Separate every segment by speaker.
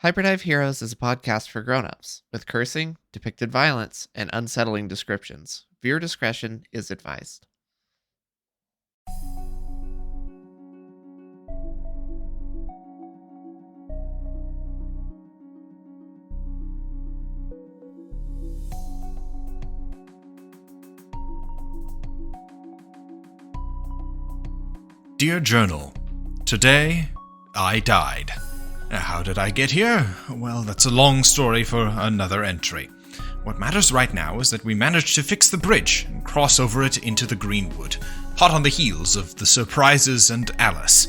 Speaker 1: Hyperdive Heroes is a podcast for grown-ups, with cursing, depicted violence, and unsettling descriptions. Viewer discretion is advised.
Speaker 2: Dear Journal, today I died. How did I get here? Well, that's a long story for another entry. What matters right now is that we managed to fix the bridge and cross over it into the Greenwood, hot on the heels of the surprises and Alice.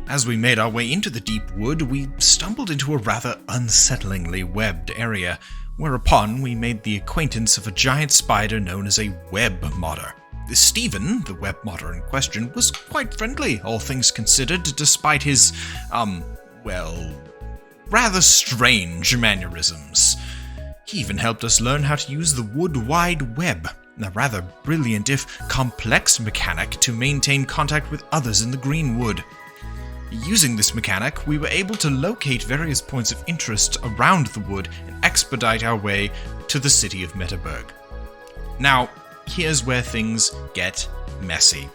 Speaker 2: As we made our way into the deep wood, we stumbled into a rather unsettlingly webbed area, whereupon we made the acquaintance of a giant spider known as a web modder. Stephen, the web modder in question, was quite friendly, all things considered, despite his, rather strange mannerisms. He even helped us learn how to use the Wood Wide Web, a rather brilliant if complex mechanic to maintain contact with others in the Greenwood. Using this mechanic, we were able to locate various points of interest around the wood and expedite our way to the city of Metaburg. Now, here's where things get messy.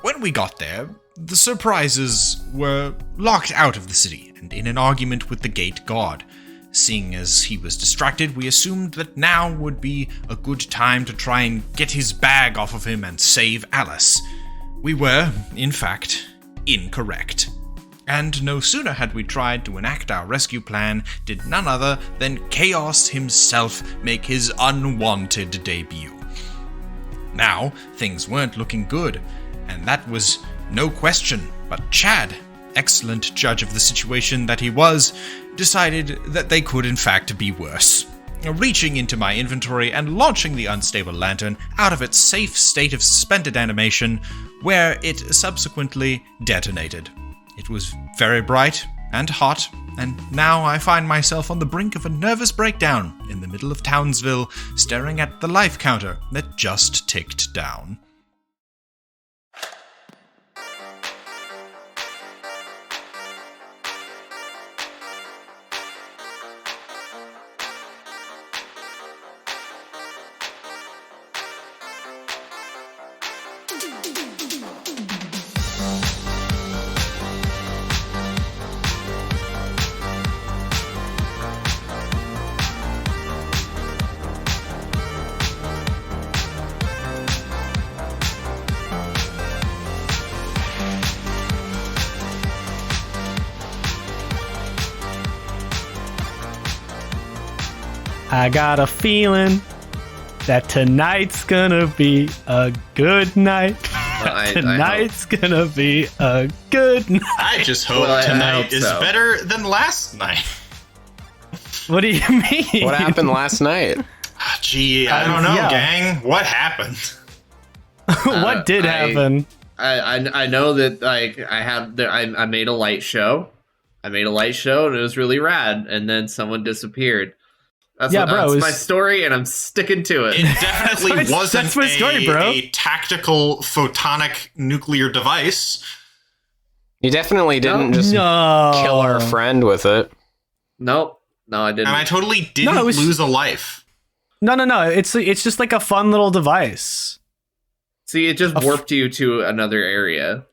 Speaker 2: When we got there, the surprises were locked out of the city and in an argument with the gate guard. Seeing as he was distracted, we assumed that now would be a good time to try and get his bag off of him and save Alice. We were, in fact, incorrect. And no sooner had we tried to enact our rescue plan did none other than Chaos himself make his unwanted debut. Now, things weren't looking good, and that was no question, but Chad, excellent judge of the situation that he was, decided that they could in fact be worse. Reaching into my inventory and launching the unstable lantern out of its safe state of suspended animation, where it subsequently detonated. It was very bright and hot, and now I find myself on the brink of a nervous breakdown in the middle of Townsville, staring at the life counter that just ticked down.
Speaker 3: I got a feeling that tonight's gonna be a good night. Tonight's gonna be a good night.
Speaker 4: I just hope tonight is better than last night.
Speaker 3: What do you mean?
Speaker 5: What happened last night?
Speaker 4: Gee, I don't know, gang. What happened?
Speaker 3: What did happen?
Speaker 1: I know that I made a light show. And it was really rad, and then someone disappeared. That's my story, and I'm sticking to it.
Speaker 4: It definitely wasn't a tactical photonic nuclear device.
Speaker 5: You definitely didn't kill our friend with it.
Speaker 1: Nope. No, I didn't.
Speaker 4: And I totally didn't lose a life.
Speaker 3: No. It's just like a fun little device.
Speaker 1: See, it just warped you to another area.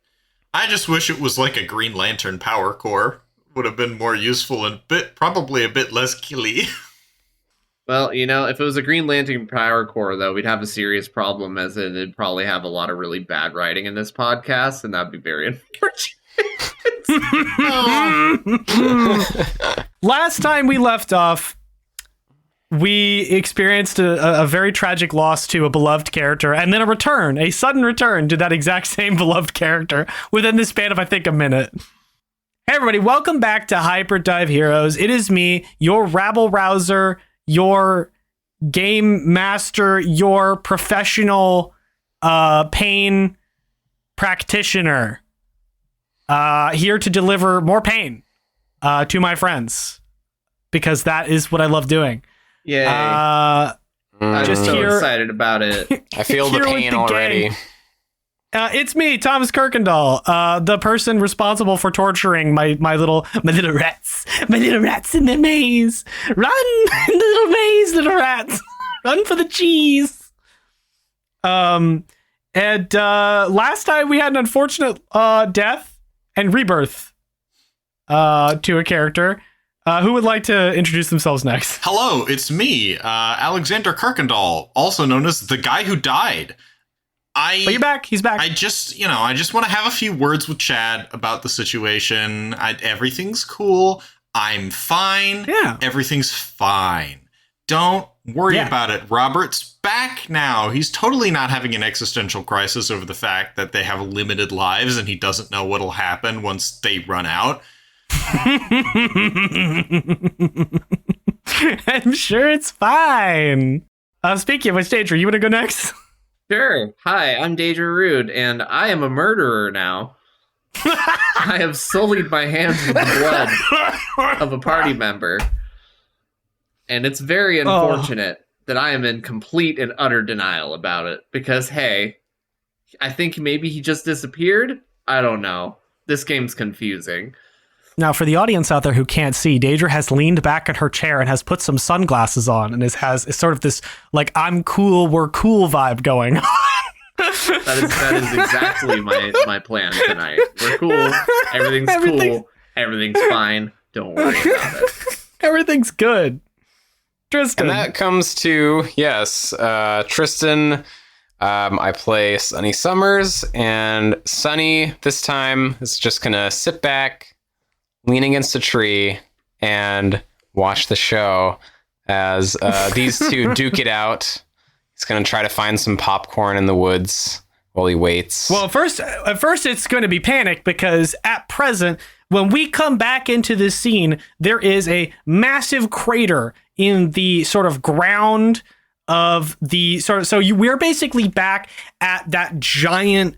Speaker 4: I just wish it was like a Green Lantern power core. Would have been more useful and probably a bit less killy.
Speaker 1: Well, if it was a Green Lantern power core, though, we'd have a serious problem, as in it'd probably have a lot of really bad writing in this podcast, and that'd be very unfortunate.
Speaker 3: Last time we left off, we experienced a very tragic loss to a beloved character, and then a sudden return to that exact same beloved character within the span of, I think, a minute. Hey, everybody, welcome back to Hyperdive Heroes. It is me, your rabble-rouser, your game master, your professional pain practitioner, here to deliver more pain to my friends, because that is what I love doing.
Speaker 1: Yay. I'm
Speaker 3: just
Speaker 1: so excited about it.
Speaker 5: I feel the pain already.
Speaker 3: It's me, Thomas Kirkendall, the person responsible for torturing my little rats in the maze. Run, little maze, little rats, run for the cheese. And last time we had an unfortunate death and rebirth to a character. Who would like to introduce themselves next?
Speaker 4: Hello, it's me, Alexander Kirkendall, also known as the guy who died.
Speaker 3: You're back. He's back.
Speaker 4: I just want to have a few words with Chad about the situation. Everything's cool. I'm fine.
Speaker 3: Yeah.
Speaker 4: Everything's fine. Don't worry about it. Robert's back now. He's totally not having an existential crisis over the fact that they have limited lives and he doesn't know what'll happen once they run out.
Speaker 3: I'm sure it's fine. Speaking of which, Daedra, you want to go next?
Speaker 1: Sure. Hi, I'm Daedra Rude, and I am a murderer now. I have sullied my hands with the blood of a party member. And it's very unfortunate that I am in complete and utter denial about it. Because, hey, I think maybe he just disappeared? I don't know. This game's confusing.
Speaker 3: Now, for the audience out there who can't see, Daedra has leaned back in her chair and has put some sunglasses on and has sort of this, like, I'm cool, we're cool vibe going on.
Speaker 1: That is exactly my plan tonight. We're cool. Everything's cool. Everything's fine. Don't worry about it.
Speaker 3: Everything's good. Tristan.
Speaker 5: And that comes to, Tristan. I play Sonny Summers, and Sonny this time is just going to sit back, lean against a tree, and watch the show as these two duke it out. He's going to try to find some popcorn in the woods while he waits.
Speaker 3: Well, at first it's going to be panic because at present, when we come back into this scene, there is a massive crater in the sort of ground of the sort of, we're basically back at that giant,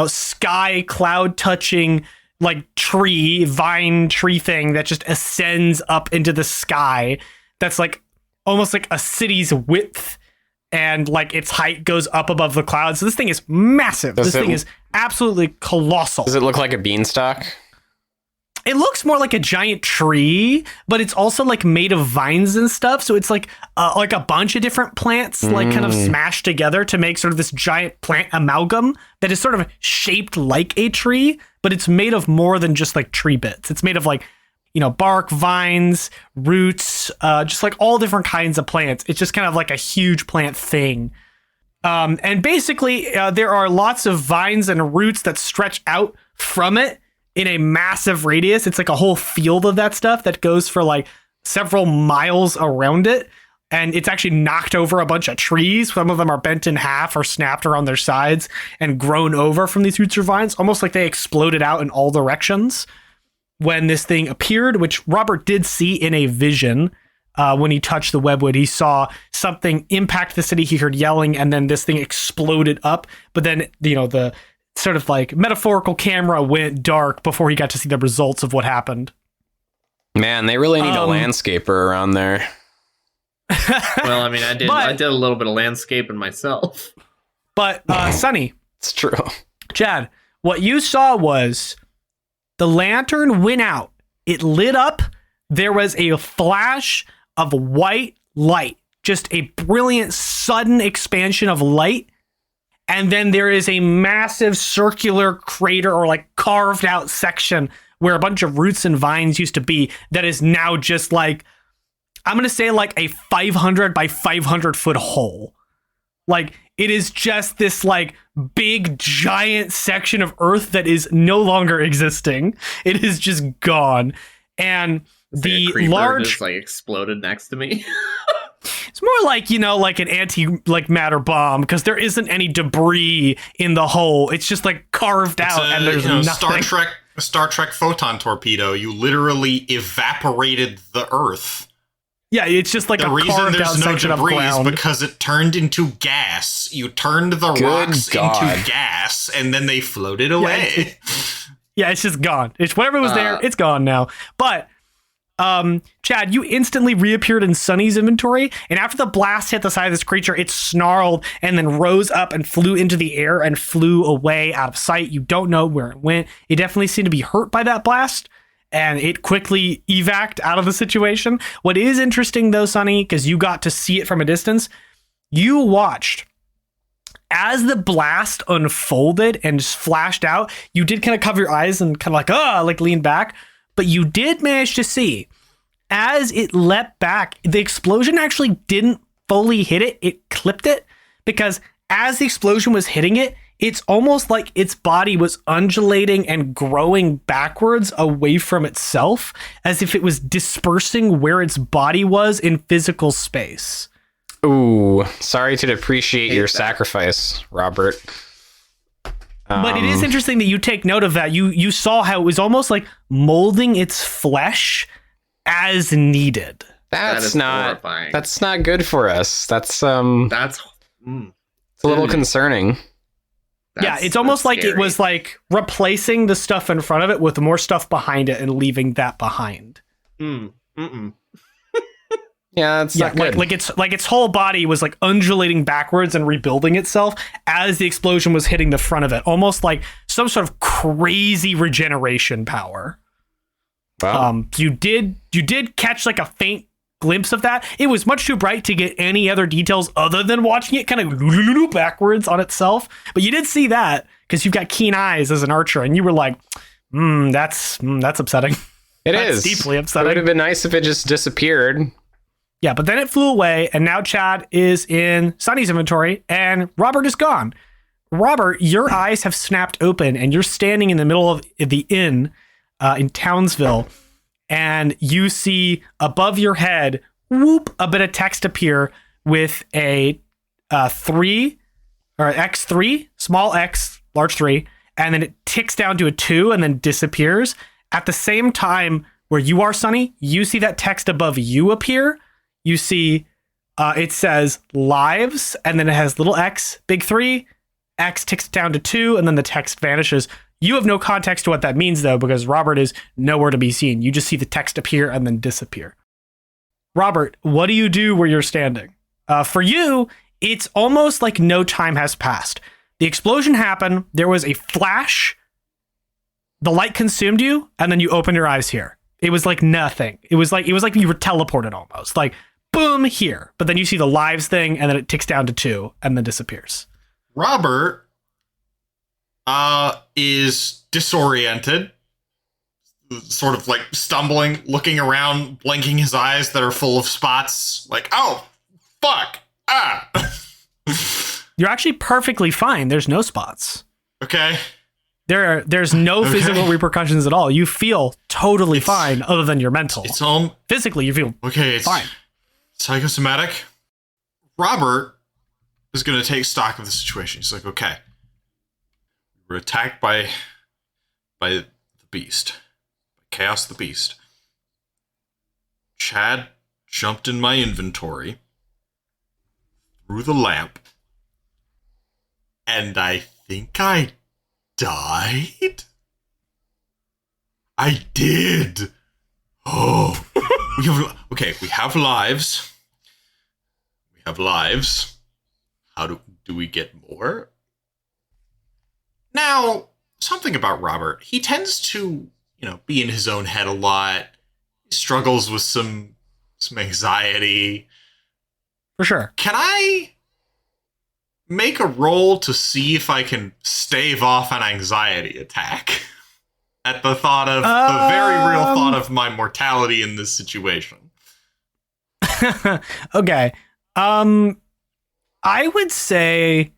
Speaker 3: sky cloud touching like vine tree thing that just ascends up into the sky. That's like almost like a city's width, and like its height goes up above the clouds. So this thing is massive. This thing is absolutely colossal.
Speaker 5: Does it look like a beanstalk?
Speaker 3: It looks more like a giant tree, but it's also like made of vines and stuff. So it's like a bunch of different plants like kind of smashed together to make sort of this giant plant amalgam that is sort of shaped like a tree, but it's made of more than just like tree bits. It's made of like, bark, vines, roots, just like all different kinds of plants. It's just kind of like a huge plant thing. And basically there are lots of vines and roots that stretch out from it in a massive radius. It's like a whole field of that stuff that goes for like several miles around it. And it's actually knocked over a bunch of trees. Some of them are bent in half or snapped around their sides and grown over from these roots or vines, almost like they exploded out in all directions when this thing appeared, which Robert did see in a vision. When he touched the webwood, he saw something impact the city. He heard yelling, and then this thing exploded up. But then, the sort of like metaphorical camera went dark before he got to see the results of what happened.
Speaker 5: Man, they really need a landscaper around there.
Speaker 1: Well, I mean, I did a little bit of landscaping myself.
Speaker 3: But Sonny,
Speaker 5: it's true.
Speaker 3: Chad, what you saw was the lantern went out. It lit up. There was a flash of white light, just a brilliant sudden expansion of light. And then there is a massive circular crater or like carved out section where a bunch of roots and vines used to be that is now just like, I'm going to say like a 500 by 500 foot hole. Like it is just this like big giant section of earth that is no longer existing. It is just gone. And the large
Speaker 1: just like exploded next to me.
Speaker 3: It's more like, like an anti-matter bomb, because there isn't any debris in the hole. It's just like carved out, and there's nothing.
Speaker 4: Star Trek photon torpedo. You literally evaporated the Earth.
Speaker 3: Yeah, it's just like a carved out section of ground. The reason there's no debris is
Speaker 4: because it turned into gas. You turned the rocks into gas, and then they floated away.
Speaker 3: Yeah, it's just gone. It's whatever was there. It's gone now. But Chad, you instantly reappeared in Sonny's inventory, and after the blast hit the side of this creature, it snarled and then rose up and flew into the air and flew away out of sight. You don't know where it went. It definitely seemed to be hurt by that blast, and it quickly evac'd out of the situation. What is interesting, though, Sonny, because you got to see it from a distance, you watched as the blast unfolded and just flashed out. You did kind of cover your eyes and kind of like lean back. But you did manage to see, as it leapt back, the explosion actually didn't fully hit it. It clipped it, because as the explosion was hitting it, it's almost like its body was undulating and growing backwards away from itself, as if it was dispersing where its body was in physical space.
Speaker 5: Ooh, sorry to depreciate your sacrifice, Robert.
Speaker 3: But it is interesting that you take note of that. You saw how it was almost like molding its flesh as needed.
Speaker 5: That's not
Speaker 1: horrifying.
Speaker 5: That's not good for us. That's it's a little concerning.
Speaker 3: Yeah, it's almost like
Speaker 1: scary.
Speaker 3: it was like replacing the stuff in front of it with more stuff behind it and leaving that behind.
Speaker 5: Yeah, it's not good.
Speaker 3: like its whole body was like undulating backwards and rebuilding itself as the explosion was hitting the front of it, almost like some sort of crazy regeneration power.
Speaker 5: Wow.
Speaker 3: You did catch like a faint glimpse of that. It was much too bright to get any other details other than watching it kind of backwards on itself. But you did see that because you've got keen eyes as an archer, and you were like, that's upsetting. That's deeply upsetting.
Speaker 5: It would have been nice if it just disappeared.
Speaker 3: Yeah, but then it flew away, and now Chad is in Sonny's inventory, and Robert is gone. Robert, your eyes have snapped open, and you're standing in the middle of the inn in Townsville, and you see above your head, whoop, a bit of text appear with a 3, or X3, small x, large 3, and then it ticks down to a 2 and then disappears. At the same time where you are, Sonny, you see that text above you appear. You see, it says lives, and then it has little X, big 3, X ticks down to 2, and then the text vanishes. You have no context to what that means, though, because Robert is nowhere to be seen. You just see the text appear and then disappear. Robert, what do you do where you're standing? For you, it's almost like no time has passed. The explosion happened, there was a flash, the light consumed you, and then you open your eyes here. It was like nothing. It was like you were teleported almost. Like, boom, here. But then you see the lives thing, and then it ticks down to 2 and then disappears.
Speaker 4: Robert is disoriented, sort of like stumbling, looking around, blinking his eyes that are full of spots, like, oh, fuck,
Speaker 3: You're actually perfectly fine. There's no spots.
Speaker 4: Okay.
Speaker 3: There's no physical repercussions at all. You feel totally fine, other than your mental.
Speaker 4: It's all
Speaker 3: physically, you feel
Speaker 4: it's
Speaker 3: fine.
Speaker 4: Psychosomatic. Robert is going to take stock of the situation. He's like, okay, we're attacked by the beast, Chaos the Beast. Chad jumped in my inventory, through the lamp, and I think I died? I did. Oh. We have lives. We have lives. How do we get more? Now, something about Robert. He tends to, be in his own head a lot. He struggles with some anxiety.
Speaker 3: For sure.
Speaker 4: Can I make a roll to see if I can stave off an anxiety attack at the thought of the very real thought of my mortality in this situation?
Speaker 3: Okay. I would say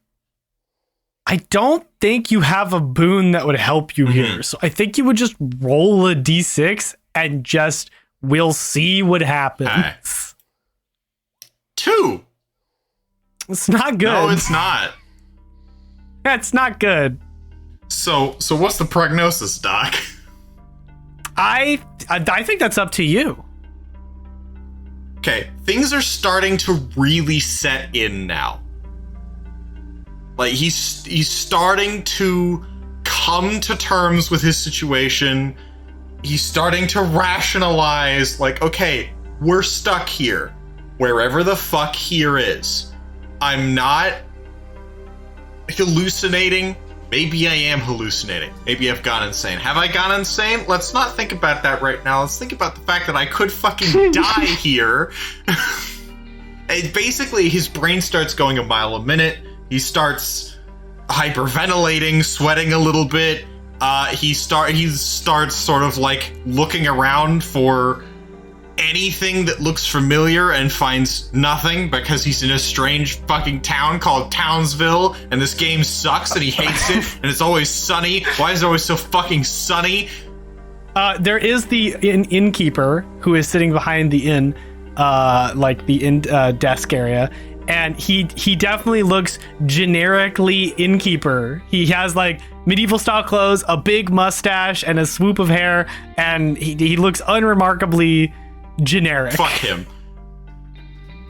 Speaker 3: I don't think you have a boon that would help you here. So I think you would just roll a d6 and just we'll see what happens.
Speaker 4: Okay. 2.
Speaker 3: It's not good.
Speaker 4: No, it's not.
Speaker 3: That's not good.
Speaker 4: So what's the prognosis, Doc?
Speaker 3: I think that's up to you.
Speaker 4: Okay, things are starting to really set in now. Like he's starting to come to terms with his situation. he's starting to rationalize, like, okay, we're stuck here. Wherever the fuck here is. I'm not hallucinating. Maybe I am hallucinating. Maybe I've gone insane. Have I gone insane? Let's not think about that right now. Let's think about the fact that I could fucking die here. Basically, his brain starts going a mile a minute. He starts hyperventilating, sweating a little bit. He starts sort of like looking around for anything that looks familiar and finds nothing because he's in a strange fucking town called Townsville and this game sucks and he hates it and it's always sunny. Why is it always so fucking sunny?
Speaker 3: There is the innkeeper who is sitting behind the inn, like the inn desk area, and he definitely looks generically innkeeper. He has like medieval style clothes, a big mustache, and a swoop of hair, and he looks unremarkably generic.
Speaker 4: Fuck him.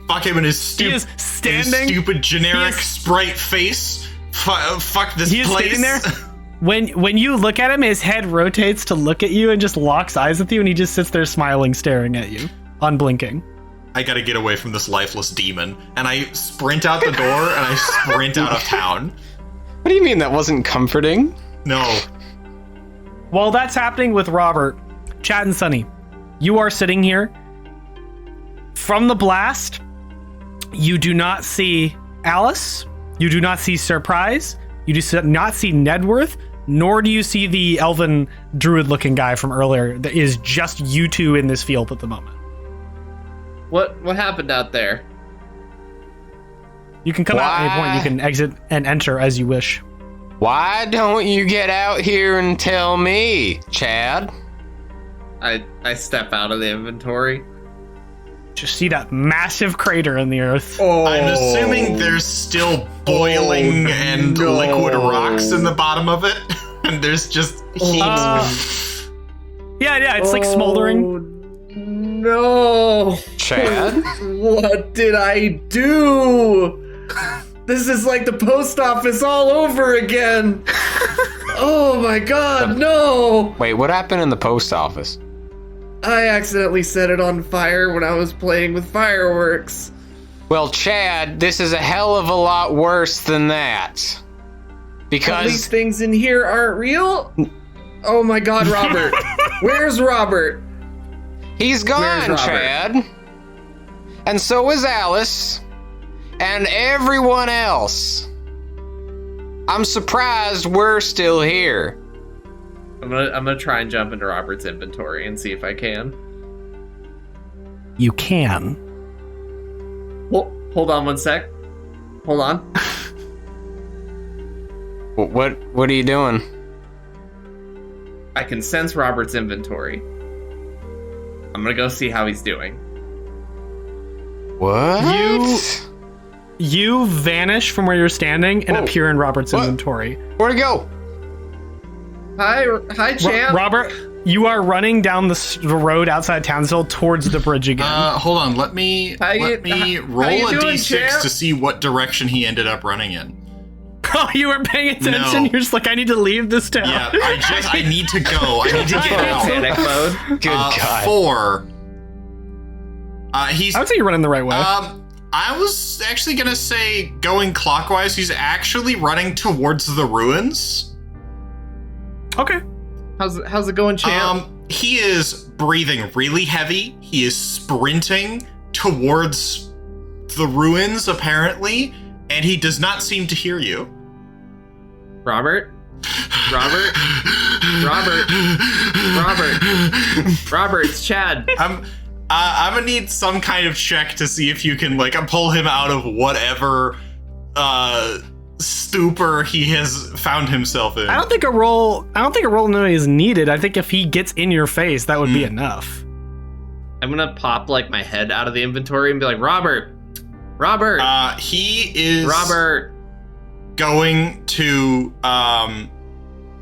Speaker 4: Fuck him and his stupid generic sprite face. Fuck this
Speaker 3: he is
Speaker 4: place.
Speaker 3: Standing there. When you look at him, his head rotates to look at you and just locks eyes with you, and he just sits there smiling, staring at you, unblinking.
Speaker 4: I gotta get away from this lifeless demon, and I sprint out the door and I sprint out of town.
Speaker 5: What do you mean that wasn't comforting?
Speaker 4: No.
Speaker 3: While that's happening with Robert, Chad and Sonny, you are sitting here. From the blast, you do not see Alice. You do not see Surprise. You do not see Nedworth, nor do you see the elven druid-looking guy from earlier. That is just you two in this field at the moment.
Speaker 1: What happened out there?
Speaker 3: You can come out at any point. You can exit and enter as you wish.
Speaker 5: Why don't you get out here and tell me, Chad?
Speaker 1: I step out of the inventory.
Speaker 3: Just see that massive crater in the earth.
Speaker 1: Oh,
Speaker 4: I'm assuming there's still boiling and liquid rocks in the bottom of it, and there's just heat.
Speaker 3: Yeah, it's like smoldering.
Speaker 1: No,
Speaker 5: Chad?
Speaker 1: What did I do? This is like the post office all over again. Oh my god, no!
Speaker 5: Wait, what happened in the post office?
Speaker 1: I accidentally set it on fire when I was playing with fireworks.
Speaker 5: Well, Chad, this is a hell of a lot worse than that.
Speaker 1: All these
Speaker 5: Because
Speaker 1: things in here aren't real? Oh my god, Robert. Where's Robert?
Speaker 5: he's
Speaker 1: Where's
Speaker 5: gone,
Speaker 1: Robert?
Speaker 5: Chad. And so is Alice. And everyone else. I'm surprised we're still here.
Speaker 1: I'm gonna try and jump into Robert's inventory and see if I can.
Speaker 3: You can.
Speaker 1: Hold on one sec. Hold on.
Speaker 5: What are you doing?
Speaker 1: I can sense Robert's inventory. I'm gonna go see how he's doing.
Speaker 5: What?
Speaker 3: You vanish from where you're standing and
Speaker 5: Whoa.
Speaker 3: appear in Robert's
Speaker 5: What?
Speaker 3: inventory.
Speaker 5: Where'd it go?
Speaker 1: Hi, champ.
Speaker 3: Robert, you are running down the road outside Townsville towards the bridge again.
Speaker 4: Hold on, let me
Speaker 1: How
Speaker 4: roll
Speaker 1: you
Speaker 4: a
Speaker 1: doing,
Speaker 4: d6
Speaker 1: champ?
Speaker 4: to see what direction he ended up running in.
Speaker 3: Oh, you weren't paying attention?
Speaker 4: No.
Speaker 3: You're just like, I need to leave this town.
Speaker 4: Yeah, I need to go. I need to get out.
Speaker 1: Panic mode.
Speaker 5: Good God.
Speaker 4: 4. He's
Speaker 3: I would say you're running the right way.
Speaker 4: I was actually gonna say going clockwise. He's actually running towards the ruins.
Speaker 3: Okay.
Speaker 1: How's it going, champ?
Speaker 4: He is breathing really heavy. He is sprinting towards the ruins, apparently, and he does not seem to hear you.
Speaker 1: Robert, it's Chad.
Speaker 4: I'm gonna need some kind of check to see if you can pull him out of whatever stupor he has found himself in.
Speaker 3: I don't think a roll is needed. I think if he gets in your face, that would be enough.
Speaker 1: I'm gonna pop my head out of the inventory and be like, Robert.
Speaker 4: He is
Speaker 1: Robert.
Speaker 4: going to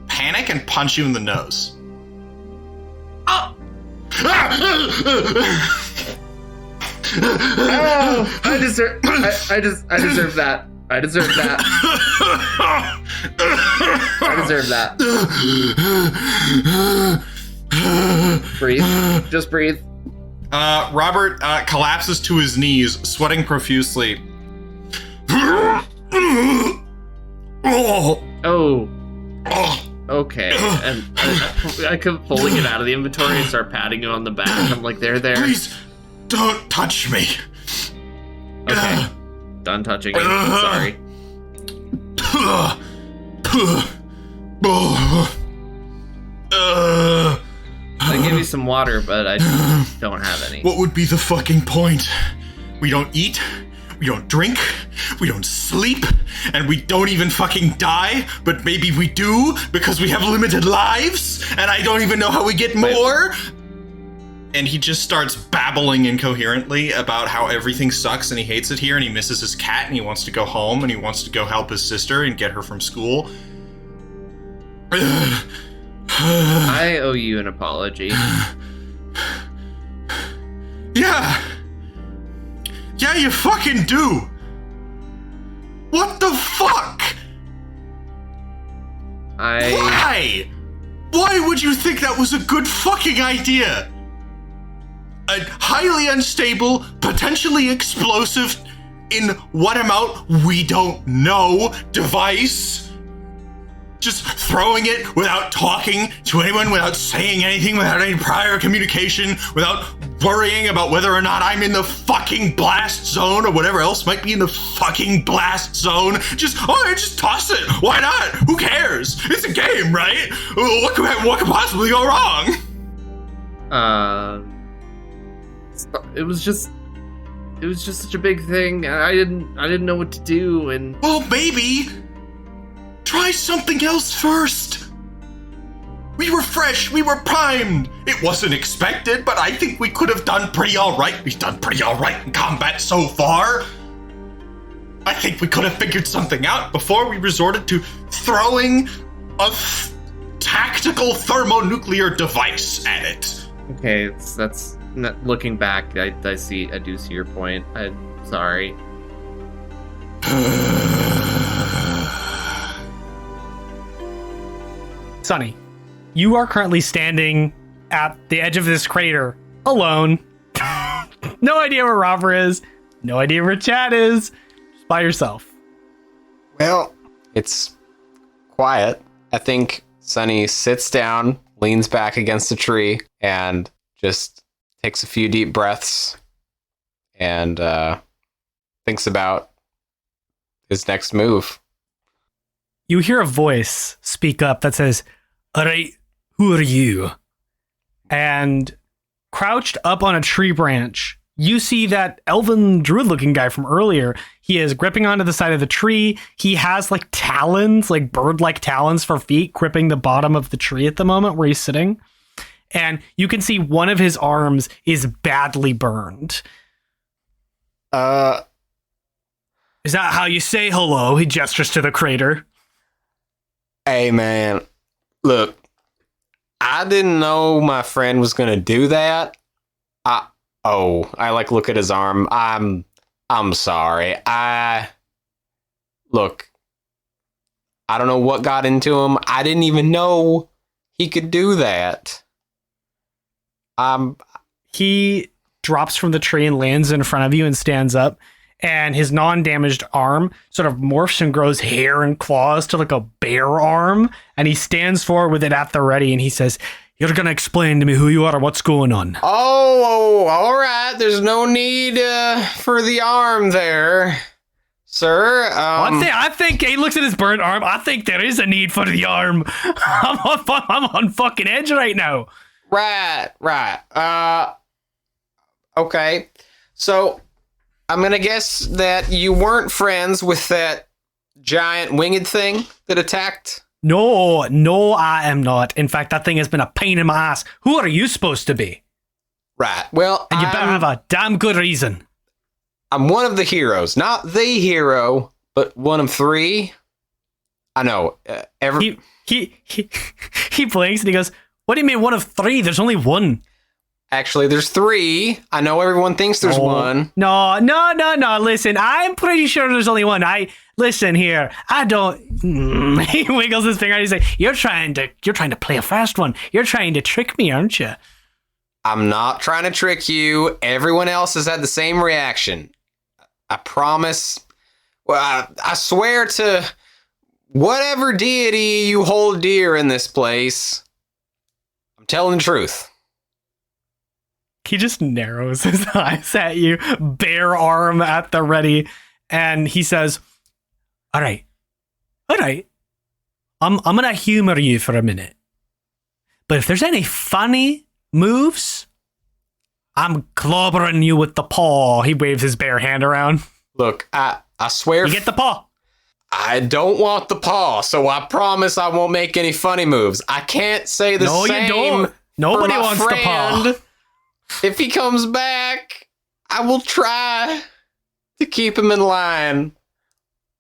Speaker 4: panic and punch you in the nose.
Speaker 1: Oh! Oh, I deserve that. I deserve that. I deserve that. Breathe. Just breathe.
Speaker 4: Robert collapses to his knees, sweating profusely.
Speaker 1: Oh. Okay. And I could fully get out of the inventory and start patting you on the back. I'm like, there.
Speaker 4: Please, don't touch me.
Speaker 1: Okay. Done touching you. Sorry. I gave you some water, but I don't have any.
Speaker 4: What would be the fucking point? We don't eat, we don't drink, we don't sleep, and we don't even fucking die, but maybe we do because we have limited lives, and I don't even know how we get more. And he just starts babbling incoherently about how everything sucks and he hates it here and he misses his cat and he wants to go home and he wants to go help his sister and get her from school.
Speaker 1: I owe you an apology.
Speaker 4: Yeah, you fucking do. What the fuck? Why? Why would you think that was a good fucking idea? A highly unstable, potentially explosive, in what amount we don't know, device. Just throwing it without talking to anyone, without saying anything, without any prior communication, without worrying about whether or not I'm in the fucking blast zone or whatever else might be in the fucking blast zone. Just toss it. Why not? Who cares? It's a game, right? What could possibly go wrong?
Speaker 1: It was just such a big thing. I didn't know what to do, and
Speaker 4: well, maybe try something else first. We were fresh, we were primed. It wasn't expected, but I think we could have done pretty all right. We've done pretty all right in combat so far. I think we could have figured something out before we resorted to throwing a tactical thermonuclear device at it.
Speaker 1: Okay, that's not, looking back, I do see your point. I'm sorry.
Speaker 3: Sonny, you are currently standing at the edge of this crater, alone. No idea where Robert is. No idea where Chad is. Just by yourself.
Speaker 5: Well, it's quiet. I think Sonny sits down, leans back against a tree, and just takes a few deep breaths and thinks about his next move.
Speaker 3: You hear a voice speak up that says, "All right, who are you?" And crouched up on a tree branch, you see that elven druid-looking guy from earlier. He is gripping onto the side of the tree. He has like talons, like bird-like talons for feet, gripping the bottom of the tree at the moment where he's sitting. And you can see one of his arms is badly burned. Is that how you say hello? He gestures to the crater.
Speaker 5: Hey, man. Look, I didn't know my friend was going to do that. I look at his arm. I'm sorry. Look, I don't know what got into him. I didn't even know he could do that.
Speaker 3: He drops from the tree and lands in front of you and stands up, and his non-damaged arm sort of morphs and grows hair and claws to like a bear arm, and he stands forward with it at the ready, and he says, "You're gonna explain to me who you are and what's going on."
Speaker 5: Oh, all right. There's no need for the arm there, sir.
Speaker 3: I think he looks at his burnt arm. I think there is a need for the arm. I'm on fucking edge right now.
Speaker 5: Right. Okay. So I'm gonna guess that you weren't friends with that giant winged thing that attacked.
Speaker 3: No, I am not. In fact, that thing has been a pain in my ass. Who are you supposed to be?
Speaker 5: Right. Well,
Speaker 3: and you better have a damn good reason.
Speaker 5: I'm one of the heroes, not the hero, but one of three. I know.
Speaker 3: He blinks and he goes, "What do you mean one of three? There's only one."
Speaker 5: Actually, there's 3. I know everyone thinks there's 1.
Speaker 3: No. Listen, I'm pretty sure there's only 1. Listen here. I don't. He wiggles his finger and he's like, "You're trying to play a fast one. You're trying to trick me, aren't you?"
Speaker 5: I'm not trying to trick you. Everyone else has had the same reaction. I promise. Well, I swear to whatever deity you hold dear in this place, I'm telling the truth.
Speaker 3: He just narrows his eyes at you, bare arm at the ready, and he says, All right. I'm gonna humor you for a minute. But if there's any funny moves, I'm clobbering you with the paw." He waves his bare hand around.
Speaker 5: Look, I swear.
Speaker 3: You get the paw.
Speaker 5: I don't want the paw, so I promise I won't make any funny moves. I can't say the same.
Speaker 3: No, you don't. Nobody
Speaker 5: for my
Speaker 3: wants
Speaker 5: friend.
Speaker 3: the paw.
Speaker 5: If he comes back, I will try to keep him in line.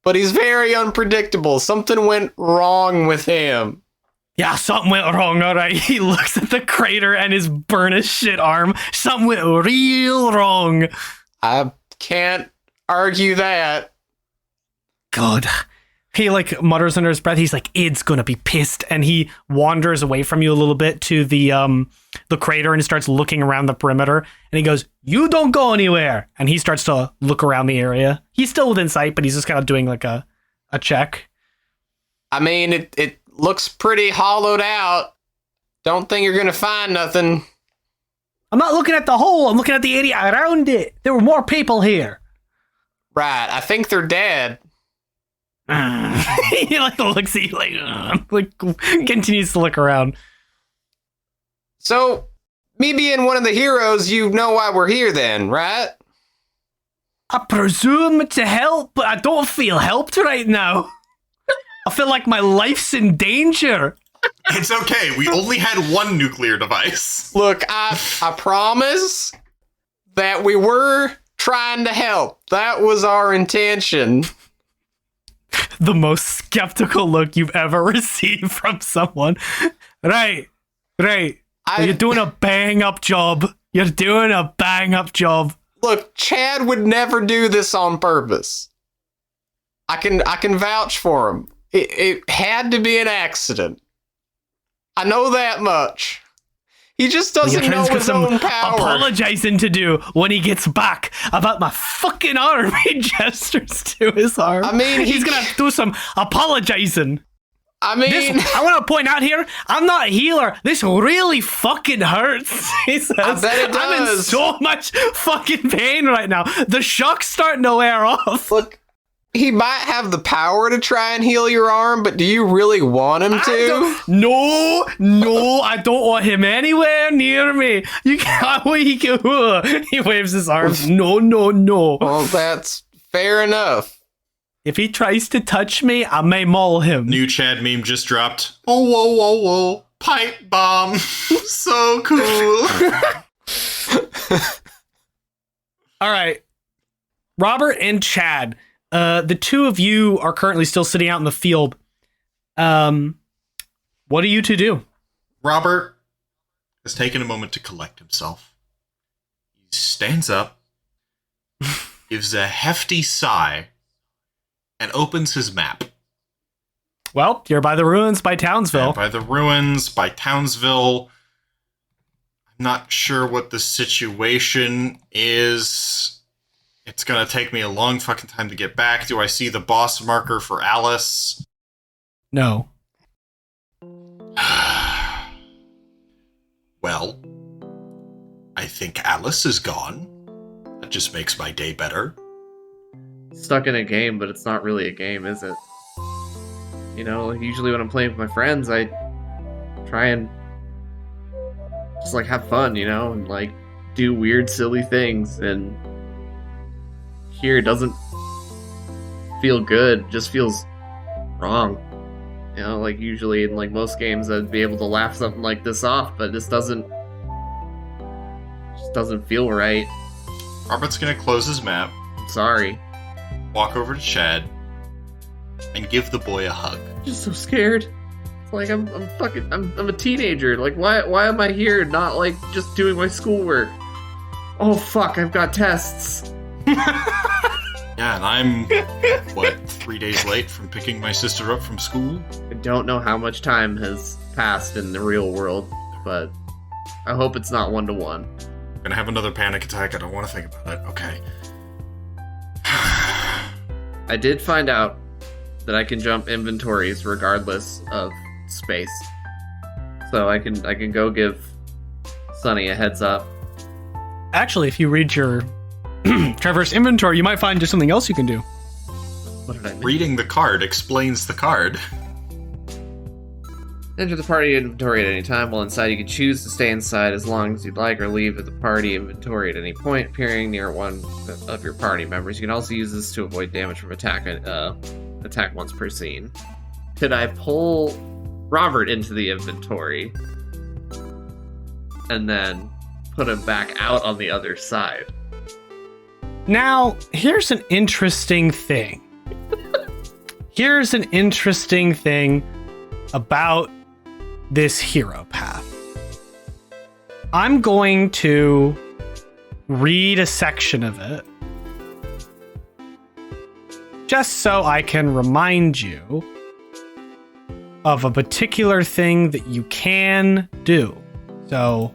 Speaker 5: But he's very unpredictable. Something went wrong with him.
Speaker 3: Yeah, something went wrong, all right. He looks at the crater and his burnished shit arm. Something went real wrong.
Speaker 5: I can't argue that.
Speaker 3: God. He like mutters under his breath. He's like, "Id's gonna be pissed," and he wanders away from you a little bit to the crater and starts looking around the perimeter. And he goes, "You don't go anywhere." And he starts to look around the area. He's still within sight, but he's just kind of doing like a check.
Speaker 5: I mean, it looks pretty hollowed out. Don't think you're gonna find nothing.
Speaker 3: I'm not looking at the hole. I'm looking at the area around it. There were more people here.
Speaker 5: Right, I think they're dead.
Speaker 3: He like looks at you like continues to look around.
Speaker 5: So, me being one of the heroes, you know why we're here then, right?
Speaker 3: I presume to help, but I don't feel helped right now. I feel like my life's in danger.
Speaker 4: It's okay. We only had 1 nuclear device.
Speaker 5: Look, I promise that we were trying to help. That was our intention.
Speaker 3: The most skeptical look you've ever received from someone. Right. You're doing a bang-up job. You're doing a bang-up job.
Speaker 5: Look, Chad would never do this on purpose. I can vouch for him. It had to be an accident. I know that much. He just doesn't know his own power.
Speaker 3: Apologizing to do when he gets back about my fucking arm. He gestures to his arm.
Speaker 5: I mean,
Speaker 3: he's gonna have to do some apologizing.
Speaker 5: I mean,
Speaker 3: I want to point out here, I'm not a healer. This really fucking hurts. He says,
Speaker 5: I bet it does.
Speaker 3: I'm in so much fucking pain right now. The shock's starting to wear off.
Speaker 5: Look, he might have the power to try and heal your arm, but do you really want him to?
Speaker 3: No, I don't want him anywhere near me. You can't. He waves his arms. No.
Speaker 5: Well, that's fair enough.
Speaker 3: If he tries to touch me, I may maul him.
Speaker 4: New Chad meme just dropped. Oh, whoa. Pipe bomb. So cool.
Speaker 3: All right. Robert and Chad. The two of you are currently still sitting out in the field. What are you to do?
Speaker 4: Robert has taken a moment to collect himself. He stands up, gives a hefty sigh, and opens his map.
Speaker 3: Well, you're by the ruins by Townsville.
Speaker 4: And by the ruins, by Townsville. I'm not sure what the situation is. It's gonna take me a long fucking time to get back. Do I see the boss marker for Alice?
Speaker 3: No.
Speaker 4: Well, I think Alice is gone. That just makes my day better.
Speaker 1: Stuck in a game, but it's not really a game, is it? You know, like usually when I'm playing with my friends, I try and just like have fun, you know, and like do weird, silly things. And here it doesn't feel good, it just feels wrong. You know, like usually in like most games I'd be able to laugh something like this off, but this doesn't feel right.
Speaker 4: Robert's gonna close his map,
Speaker 1: Sorry.
Speaker 4: walk over to Chad, and give the boy a hug.
Speaker 1: I'm just so scared. Like I'm a teenager. Like why am I here not like just doing my schoolwork? Oh fuck, I've got tests.
Speaker 4: Yeah, and I'm 3 days late from picking my sister up from school?
Speaker 1: I don't know how much time has passed in the real world, but I hope it's not 1-to-1.
Speaker 4: I'm gonna have another panic attack. I don't want to think about it. Okay.
Speaker 1: I did find out that I can jump inventories regardless of space. So I can go give Sonny a heads up.
Speaker 3: Actually, if you read your Traverse inventory, you might find just something else you can do.
Speaker 1: What did I mean?
Speaker 4: Reading the card explains the card.
Speaker 1: Enter the party inventory at any time. While inside, you can choose to stay inside as long as you'd like, or leave the party inventory at any point, appearing near one of your party members. You can also use this to avoid damage from attack once per scene. Could I pull Robert into the inventory and then put him back out on the other side?
Speaker 3: Now, here's an interesting thing. Here's an interesting thing about this hero path. I'm going to read a section of it just so I can remind you of a particular thing that you can do. So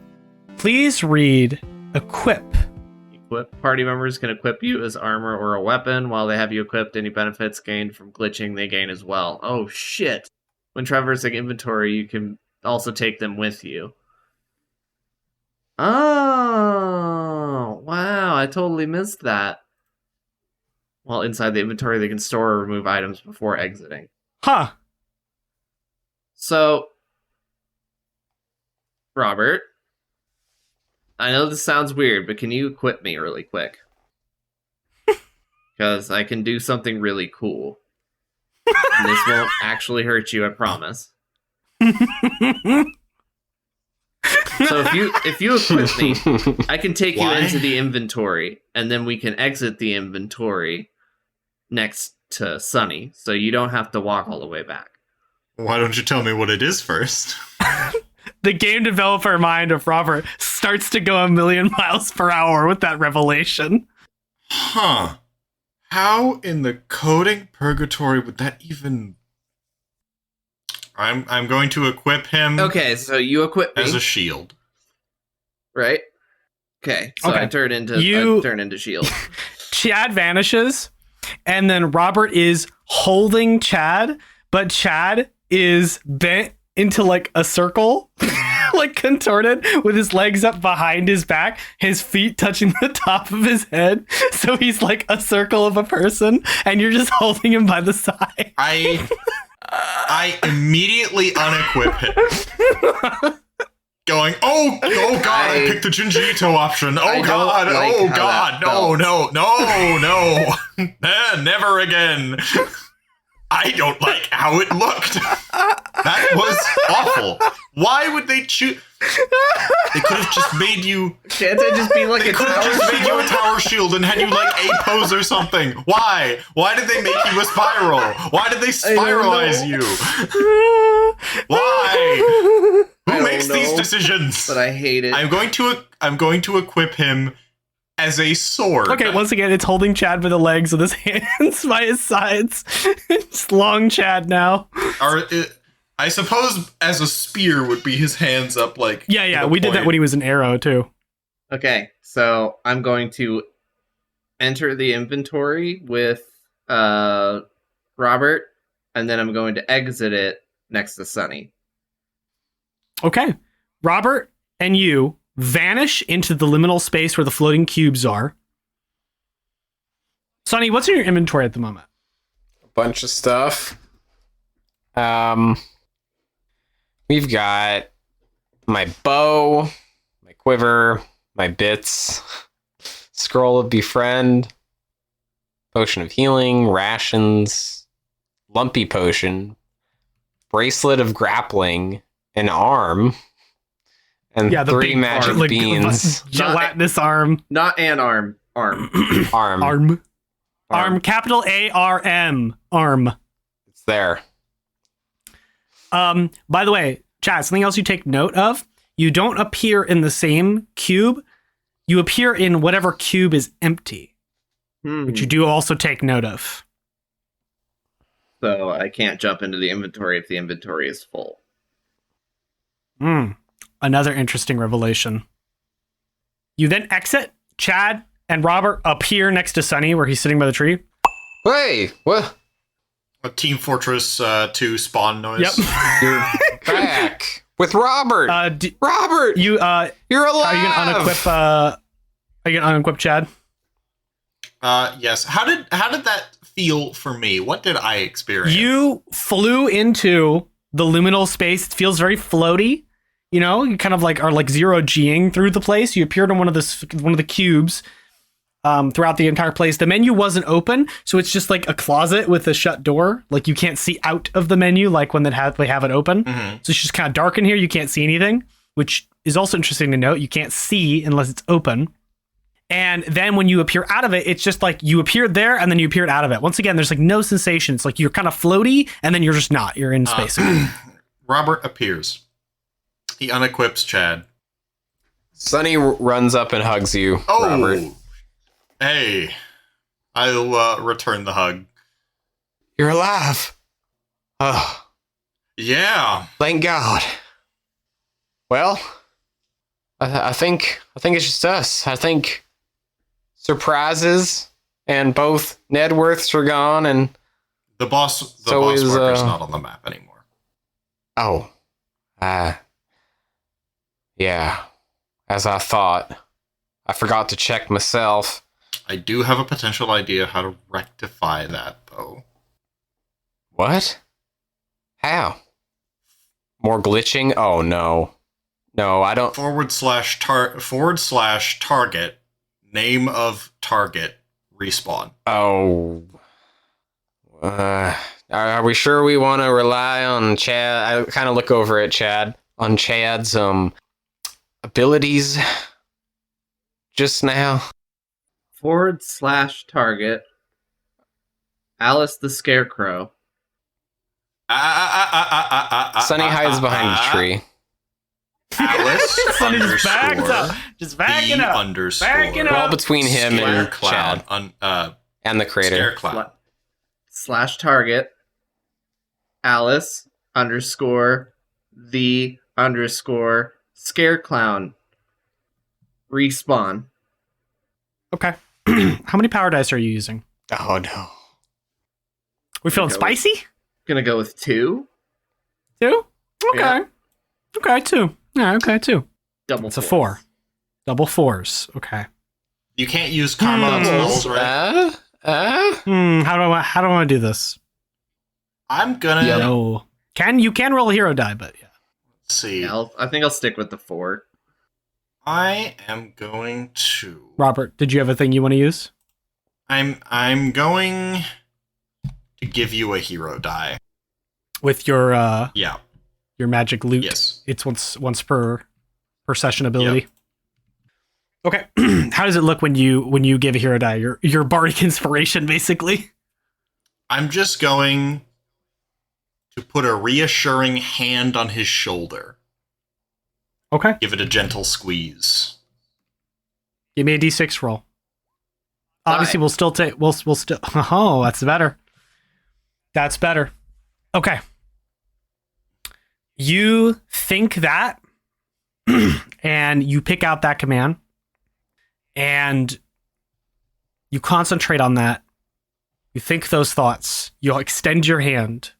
Speaker 3: please read Equip.
Speaker 1: Party members can equip you as armor or a weapon. While they have you equipped, any benefits gained from glitching they gain as well. Oh shit. When traversing inventory, you can also take them with you. Oh, wow, I totally missed that. While inside the inventory, they can store or remove items before exiting.
Speaker 3: Huh.
Speaker 1: So, Robert, I know this sounds weird, but can you equip me really quick? Because I can do something really cool. And this won't actually hurt you, I promise. So if you equip me, I can take you into the inventory, and then we can exit the inventory next to Sonny, so you don't have to walk all the way back.
Speaker 4: Why don't you tell me what it is first?
Speaker 3: The game developer mind of Robert starts to go 1,000,000 miles per hour with that revelation.
Speaker 4: Huh. How in the coding purgatory would that even... I'm going to equip him...
Speaker 1: Okay, so you equip me.
Speaker 4: As a shield.
Speaker 1: Right? Okay, so
Speaker 3: Okay.
Speaker 1: I turn into shield.
Speaker 3: Chad vanishes, and then Robert is holding Chad, but Chad is bent into like a circle, like contorted, with his legs up behind his back, his feet touching the top of his head. So he's like a circle of a person, and you're just holding him by the side.
Speaker 4: I immediately unequip him. Going, oh god, I picked the Jinjito option. Oh god, no. Never again. I don't like how it looked. That was awful. Why would they choose? They could have just made you...
Speaker 1: Can't they just be like
Speaker 4: They could have just made you a tower shield and had you like a pose or something. Why? Why did they make you a spiral? Why did they spiralize you? Why? Who makes these decisions?
Speaker 1: But I hate it.
Speaker 4: I'm going to equip him as a sword.
Speaker 3: Okay, once again, it's holding Chad by the legs with his hands by his sides. It's long Chad now.
Speaker 4: I suppose as a spear would be his hands up like...
Speaker 3: Yeah, we did that when he was an arrow, too.
Speaker 1: Okay, so I'm going to enter the inventory with Robert, and then I'm going to exit it next to Sonny.
Speaker 3: Okay. Robert and you vanish into the liminal space where the floating cubes are. Sonny, what's in your inventory at the moment?
Speaker 5: A bunch of stuff. We've got my bow, my quiver, my bits, scroll of befriend, potion of healing, rations, lumpy potion, bracelet of grappling, an arm, and
Speaker 3: the
Speaker 5: 3
Speaker 3: big
Speaker 5: magic
Speaker 3: arm, like,
Speaker 5: beans.
Speaker 3: Gelatinous arm.
Speaker 1: Not an arm.
Speaker 5: Arm.
Speaker 3: Arm. Capital ARM. Arm.
Speaker 5: It's there.
Speaker 3: By the way, Chad, something else you take note of, you don't appear in the same cube. You appear in whatever cube is empty, which you do also take note of.
Speaker 1: So I can't jump into the inventory if the inventory is full.
Speaker 3: Another interesting revelation. You then exit. Chad and Robert appear next to Sonny where he's sitting by the tree.
Speaker 5: Hey, what?
Speaker 4: A Team Fortress 2 spawn noise.
Speaker 3: Yep.
Speaker 5: You're back with Robert. Robert,
Speaker 3: You're
Speaker 5: alive.
Speaker 3: Are you gonna unequip Chad?
Speaker 4: Yes. How did that feel for me? What did I experience?
Speaker 3: You flew into the liminal space. It feels very floaty. You know, you kind of like are like zero G'ing through the place. You appeared on one of the cubes throughout the entire place. The menu wasn't open, so it's just like a closet with a shut door. Like you can't see out of the menu like when they have it open. So it's just kind of dark in here. You can't see anything, which is also interesting to note. You can't see unless it's open. And then when you appear out of it, it's just like you appeared there and then you appeared out of it. Once again, there's like no sensation. It's like you're kind of floaty and then you're just not. You're in space.
Speaker 4: Robert appears. He unequips Chad.
Speaker 5: Sonny runs up and hugs you,
Speaker 4: Oh,
Speaker 5: Robert.
Speaker 4: Hey, I'll return the hug.
Speaker 5: You're alive. Oh,
Speaker 4: Yeah.
Speaker 5: thank God. Well, I think it's just us. I think surprises and both Nedworths are gone, and
Speaker 4: The boss
Speaker 5: So is,
Speaker 4: marker's not on the map anymore.
Speaker 5: yeah, as I thought. I forgot to check myself.
Speaker 4: I do have a potential idea how to rectify that, though.
Speaker 5: What? How? More glitching? Oh no. No, I don't.
Speaker 4: / target, name of target, respawn.
Speaker 5: Oh. Are we sure we want to rely on Chad? I kind of look over at Chad. On Chad's abilities just now.
Speaker 1: / target, Alice the Scarecrow.
Speaker 5: Sonny hides behind a tree.
Speaker 4: Alice
Speaker 3: Sonny's backed
Speaker 4: underscore
Speaker 3: up. Just backing
Speaker 4: the
Speaker 3: up.
Speaker 4: underscore.
Speaker 3: Backing
Speaker 5: We're all
Speaker 3: up.
Speaker 5: between him and Chad and the creator.
Speaker 1: / target, Alice _ the _ scare clown. Respawn.
Speaker 3: Okay. How many power dice are you using?
Speaker 5: Oh no.
Speaker 3: We feeling
Speaker 1: Okay.
Speaker 3: spicy?
Speaker 1: Gonna go with 2.
Speaker 3: 2? Okay.
Speaker 1: Yeah.
Speaker 3: Okay, 2. Yeah, okay, 2.
Speaker 1: Double.
Speaker 3: It's a
Speaker 1: 4.
Speaker 3: 4. Double 4s. Okay.
Speaker 4: You can't use karma on spells, right?
Speaker 3: How do I want to do this?
Speaker 4: I'm gonna
Speaker 3: No. You can roll a hero die, but yeah.
Speaker 4: see.
Speaker 1: Yeah, I think I'll stick with the 4.
Speaker 4: I am going to.
Speaker 3: Robert, did you have a thing you want to use?
Speaker 4: I'm going to give you a hero die.
Speaker 3: With your
Speaker 4: Yeah.
Speaker 3: your magic loot.
Speaker 4: Yes.
Speaker 3: It's once per session ability. Okay. How does it look when you give a hero die? Your bardic inspiration, basically.
Speaker 4: I'm just going to put a reassuring hand on his shoulder.
Speaker 3: Okay.
Speaker 4: Give it a gentle squeeze.
Speaker 3: Give me a d6 roll. Obviously, we'll still take. We'll still. Oh, that's better. That's better. Okay. You think that, and you pick out that command, and you concentrate on that. You think those thoughts. You'll extend your hand.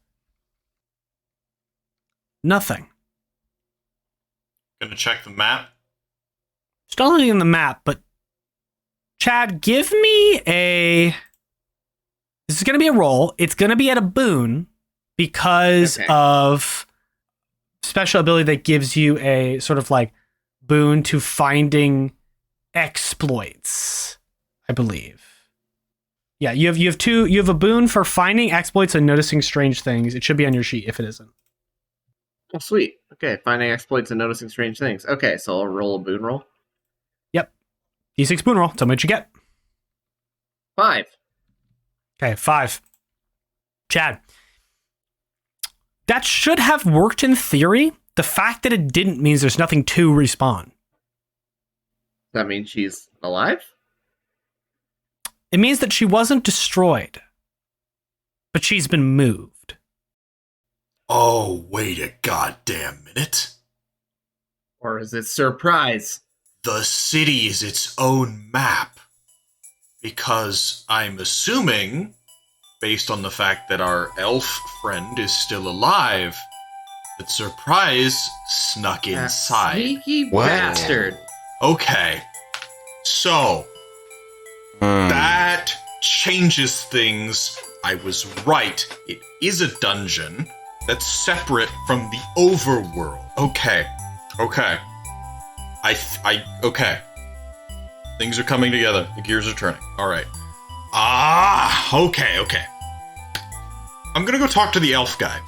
Speaker 3: Nothing.
Speaker 4: Gonna check the map.
Speaker 3: Still nothing in the map, but Chad, give me a. This is going to be a roll. It's going to be at a boon because of special ability that gives you a sort of like boon to finding exploits, I believe. Yeah, you have a boon for finding exploits and noticing strange things. It should be on your sheet if it isn't.
Speaker 1: Oh, sweet. Okay, finding exploits and noticing strange things. Okay, so I'll roll a boon roll.
Speaker 3: Yep. D6 boon roll. Tell me what you get.
Speaker 1: 5.
Speaker 3: Okay, 5. Chad, That should have worked in theory. The fact that it didn't means there's nothing to respawn.
Speaker 1: That means she's alive?
Speaker 3: It means that she wasn't destroyed, but she's been moved.
Speaker 4: Oh, wait a goddamn minute.
Speaker 1: Or is it surprise?
Speaker 4: The city is its own map. Because I'm assuming, based on the fact that our elf friend is still alive, that Surprise snuck inside.
Speaker 1: Sneaky
Speaker 5: What?
Speaker 1: bastard.
Speaker 4: Okay. So, that changes things. I was right. It is a dungeon that's separate from the overworld. Okay. Okay. Okay. Things are coming together. The gears are turning. All right. Okay. I'm gonna go talk to the elf guy.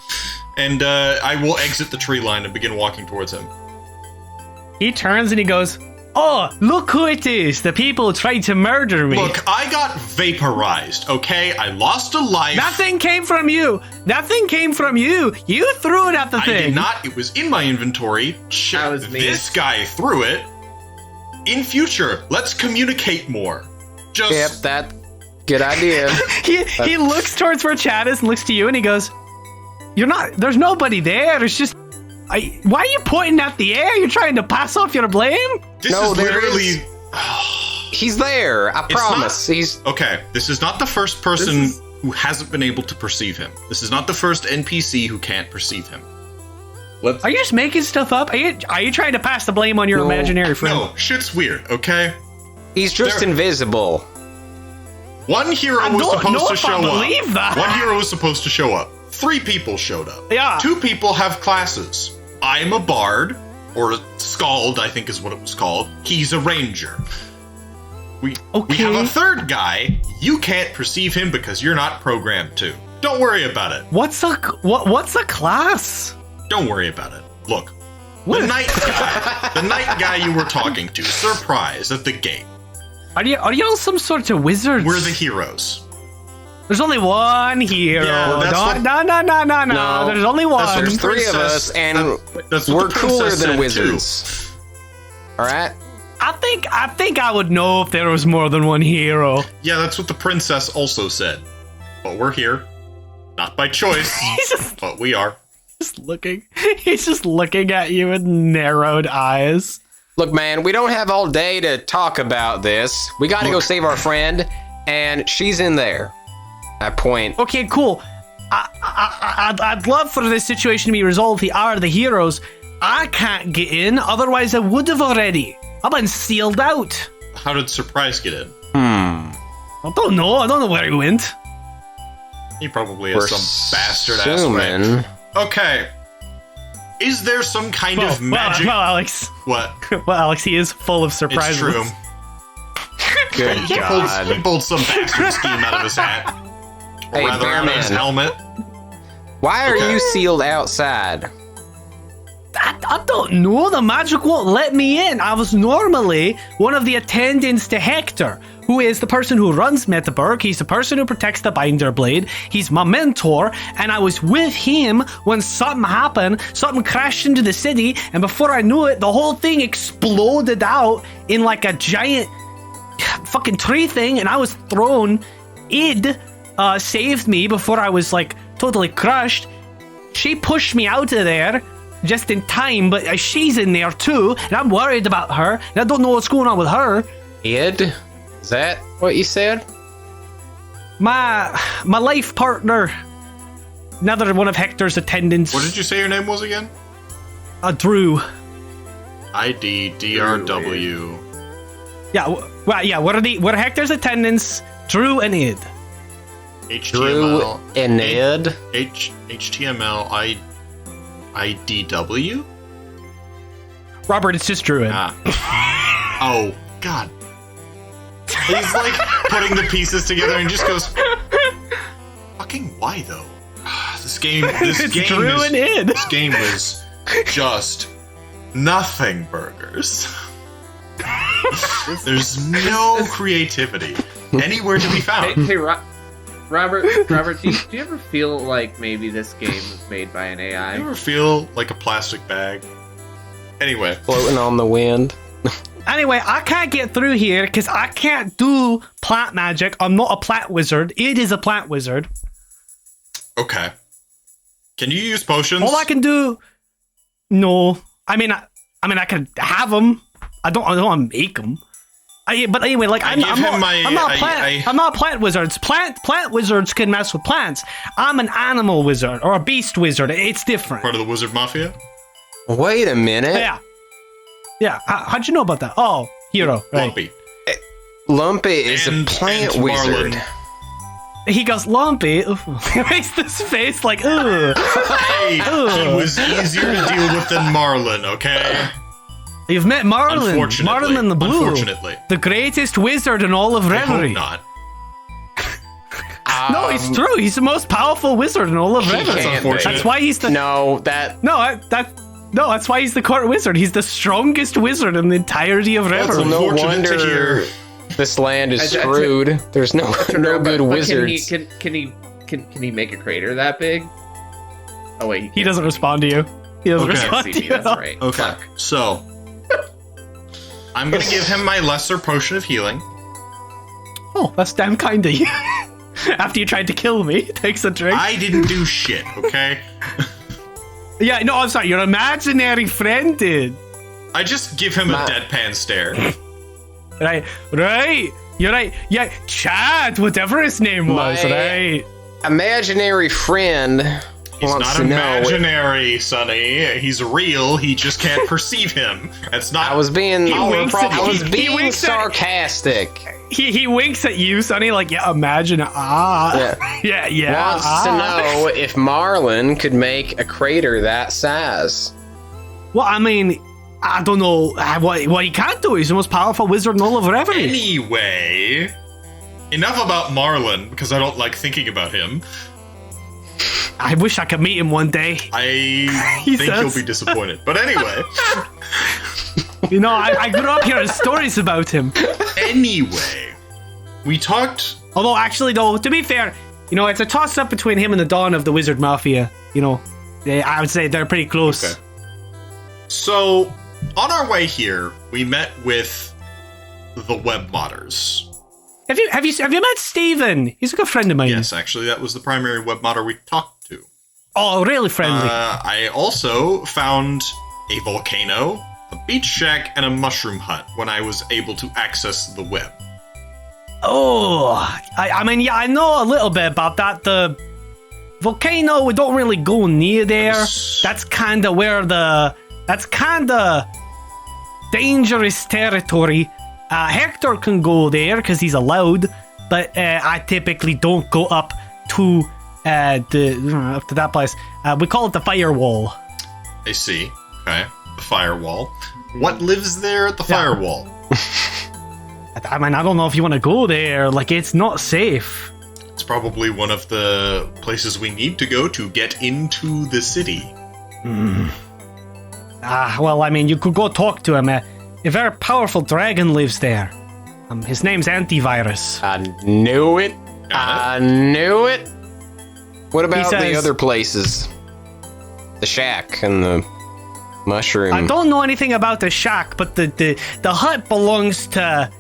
Speaker 4: And I will exit the tree line and begin walking towards him.
Speaker 3: He turns and he goes, "Oh, look who it is. The people tried to murder me."
Speaker 4: Look, I got vaporized, okay? I lost a life.
Speaker 3: Nothing came from you. Nothing came from you. You threw it at the
Speaker 4: I
Speaker 3: thing.
Speaker 4: did not. It was in my inventory.
Speaker 1: That was me.
Speaker 4: This guy threw it. In future, let's communicate more. Just
Speaker 5: Yep, that good idea.
Speaker 3: He looks towards where Chad is and looks to you and he goes, "You're not. There's nobody there. It's just. Why are you pointing at the air? You're trying to pass off your blame?"
Speaker 4: this
Speaker 5: No,
Speaker 4: is
Speaker 5: there
Speaker 4: literally.
Speaker 5: is- He's there. I promise. He's
Speaker 4: Okay, this is not the first person who hasn't been able to perceive him. This is not the first NPC who can't perceive him.
Speaker 3: Are you just making stuff up? Are you trying to pass the blame on your
Speaker 5: No.
Speaker 3: imaginary friend?
Speaker 4: No, shit's weird, okay?
Speaker 5: just
Speaker 4: There-
Speaker 5: invisible.
Speaker 4: One hero
Speaker 3: I
Speaker 4: was
Speaker 3: don't
Speaker 4: supposed
Speaker 3: know
Speaker 4: to
Speaker 3: if
Speaker 4: show
Speaker 3: I
Speaker 4: up.
Speaker 3: believe that.
Speaker 4: One hero was supposed to show up. 3 people showed up.
Speaker 3: Yeah.
Speaker 4: 2 people have classes. I'm a bard, or a skald, I think is what it was called. He's a ranger. We have a 3rd guy. You can't perceive him because you're not programmed to. Don't worry about it.
Speaker 3: What's a class?
Speaker 4: Don't worry about it. Look, the night guy you were talking to, Surprise, at the gate.
Speaker 3: Are you all some sort of wizards?
Speaker 4: We're the heroes.
Speaker 3: There's only one hero.
Speaker 4: Yeah, that's what-
Speaker 5: No.
Speaker 3: There's only one.
Speaker 4: That's
Speaker 5: There's
Speaker 4: what
Speaker 5: 3 of
Speaker 4: princess-
Speaker 5: us, and
Speaker 4: That's what
Speaker 5: we're
Speaker 4: the princess
Speaker 5: cooler
Speaker 4: said,
Speaker 5: than
Speaker 4: too.
Speaker 5: wizards. All right.
Speaker 3: I think I would know if there was more than one hero.
Speaker 4: Yeah, that's what the princess also said. But we're here. Not by choice,
Speaker 3: He's
Speaker 4: but we are.
Speaker 3: just looking. He's just looking at you with narrowed eyes.
Speaker 5: Look, man, we don't have all day to talk about this. We got to go
Speaker 4: Look.
Speaker 5: save our friend, and she's in there. I point.
Speaker 3: Okay, cool. I'd love for this situation to be resolved. They are the heroes. I can't get in, otherwise I would have already. I've been sealed out.
Speaker 4: How did Surprise get in?
Speaker 3: I don't know where he went.
Speaker 4: He probably
Speaker 5: We're
Speaker 4: has some bastard ass way.
Speaker 5: assuming.
Speaker 4: Okay. Is there some kind of magic?
Speaker 3: Well, Alex.
Speaker 4: What?
Speaker 3: Well, Alex, he is full of surprises.
Speaker 4: It's true.
Speaker 5: Good
Speaker 4: He
Speaker 5: God.
Speaker 4: pulled some bastard scheme out of his hat. Or
Speaker 5: Hey,
Speaker 4: rather, out of his
Speaker 5: Bearman.
Speaker 4: helmet.
Speaker 5: Why are
Speaker 4: Okay.
Speaker 5: you sealed outside?
Speaker 3: I don't know. The magic won't let me in. I was normally one of the attendants to Hector, who is the person who runs Metaburg. He's the person who protects the Binder Blade. He's my mentor, and I was with him when something happened. Something crashed into the city, and before I knew it, the whole thing exploded out in like a giant fucking tree thing, and I was thrown. Id saved me before I was like totally crushed. She pushed me out of there just in time, but she's in there too, and I'm worried about her, and I don't know what's going on with her.
Speaker 5: Id? Is that what you said?
Speaker 3: My life partner, another one of Hector's attendants.
Speaker 4: What did you say your name was again?
Speaker 3: Drew.
Speaker 4: IDDRW.
Speaker 3: Yeah, we're Hector's attendants, Drew and Id.
Speaker 5: Drew
Speaker 4: HTML.
Speaker 5: and Id?
Speaker 4: HTML IDW?
Speaker 3: Robert, it's just Drew and.
Speaker 4: Oh, God. He's like putting the pieces together and just goes, fucking why though? This game
Speaker 3: It's Drew and Id.
Speaker 4: This game was just nothing burgers. There's no creativity anywhere to be found.
Speaker 1: Hey, Robert, do you ever feel like maybe this game was made by an AI?
Speaker 4: You ever feel like a plastic bag? Anyway.
Speaker 5: Floating on the wind.
Speaker 3: Anyway, I can't get through here because I can't do plant magic. I'm not a plant wizard. It is a plant wizard.
Speaker 4: Okay. Can you use potions?
Speaker 3: All I can do... No. I mean, I can have them. I don't want to make them. But anyway, like I'm not plant wizards. Plant wizards can mess with plants. I'm an animal wizard or a beast wizard. It's different.
Speaker 4: Part of the wizard mafia?
Speaker 5: Wait a minute.
Speaker 3: Yeah. How'd you know about that? Oh, hero. Right.
Speaker 4: Lumpy.
Speaker 5: Lumpy is a plant wizard.
Speaker 4: Marlin.
Speaker 3: He goes Lumpy. He makes this face like ugh.
Speaker 4: Hey, he was easier to deal with than Marlin. Okay.
Speaker 3: You've met Marlin.
Speaker 4: Unfortunately.
Speaker 3: Marlin the Blue.
Speaker 4: Unfortunately.
Speaker 3: The greatest wizard in all of
Speaker 4: I
Speaker 3: Reverie.
Speaker 4: hope not.
Speaker 3: No, it's true. He's the most powerful wizard in all of Reverie.
Speaker 4: That's unfortunate.
Speaker 3: That's why he's the that's why he's the court wizard. He's the strongest wizard in the entirety of Reverie.
Speaker 4: That's
Speaker 5: No
Speaker 4: unfortunate to
Speaker 5: wonder
Speaker 4: hear.
Speaker 5: this land is screwed. There's no good wizards.
Speaker 1: Can he make a crater that big? Oh wait,
Speaker 3: He doesn't respond to you. He doesn't
Speaker 4: Okay.
Speaker 3: respond
Speaker 1: see
Speaker 3: to
Speaker 1: me.
Speaker 3: you.
Speaker 1: That's right.
Speaker 4: Okay,
Speaker 1: Fuck.
Speaker 4: so I'm gonna give him my lesser potion of healing.
Speaker 3: Oh, that's damn kind of you. After you tried to kill me, takes a drink.
Speaker 4: I didn't do shit, okay?
Speaker 3: Yeah, no, I'm sorry. Your imaginary friend did.
Speaker 4: I just give him a deadpan stare.
Speaker 3: Right. You're right. Yeah, Chad, whatever his name was,
Speaker 5: My-
Speaker 3: right?
Speaker 5: Imaginary friend
Speaker 4: He's
Speaker 5: wants
Speaker 4: not
Speaker 5: to know.
Speaker 4: imaginary, Sonny. He's real. He just can't perceve him. That's not.
Speaker 5: I was being
Speaker 3: winks at- he winks at-
Speaker 5: sarcastic.
Speaker 3: He winks at you, Sonny, like, yeah, imagine. Yeah.
Speaker 5: Wants to know if Marlin could make a crater that size.
Speaker 3: Well, I mean, I don't know what he can't do. He's the most powerful wizard in all of Reverie.
Speaker 4: Anyway, enough about Marlin because I don't like thinking about him.
Speaker 3: I wish I could meet him one day.
Speaker 4: I
Speaker 3: He
Speaker 4: think
Speaker 3: says-
Speaker 4: you'll be disappointed. But anyway,
Speaker 3: You know, I grew up hearing stories about him.
Speaker 4: anyway, we talked.
Speaker 3: Although, actually, though, to be fair, you know, it's a toss-up between him and the Dawn of the Wizard Mafia. You know, I would say they're pretty close.
Speaker 4: Okay. So, on our way here, we met with the web modders.
Speaker 3: Have you met Steven? He's a good friend of mine.
Speaker 4: Yes, actually, that was the primary web modder we talked to.
Speaker 3: Oh, really friendly.
Speaker 4: I also found a volcano, a beach shack, and a mushroom hut when I was able to access the web.
Speaker 3: Oh, I mean, yeah, I know a little bit about that. The volcano, we don't really go near there. That's kind of dangerous territory. Hector can go there because he's allowed, but I typically don't go up to that place. We call it the firewall.
Speaker 4: I see. Okay. The firewall. What lives there at the firewall?
Speaker 3: I mean, I don't know if you want to go there. Like, it's not safe.
Speaker 4: It's probably one of the places we need to go to get into the city.
Speaker 3: Well, I mean, you could go talk to him. A very powerful dragon lives there. His name's Antivirus.
Speaker 5: I knew it. I knew it. What about the
Speaker 3: says-
Speaker 5: other places? The shack and the mushroom.
Speaker 3: I don't know anything about the shack, but the hut belongs to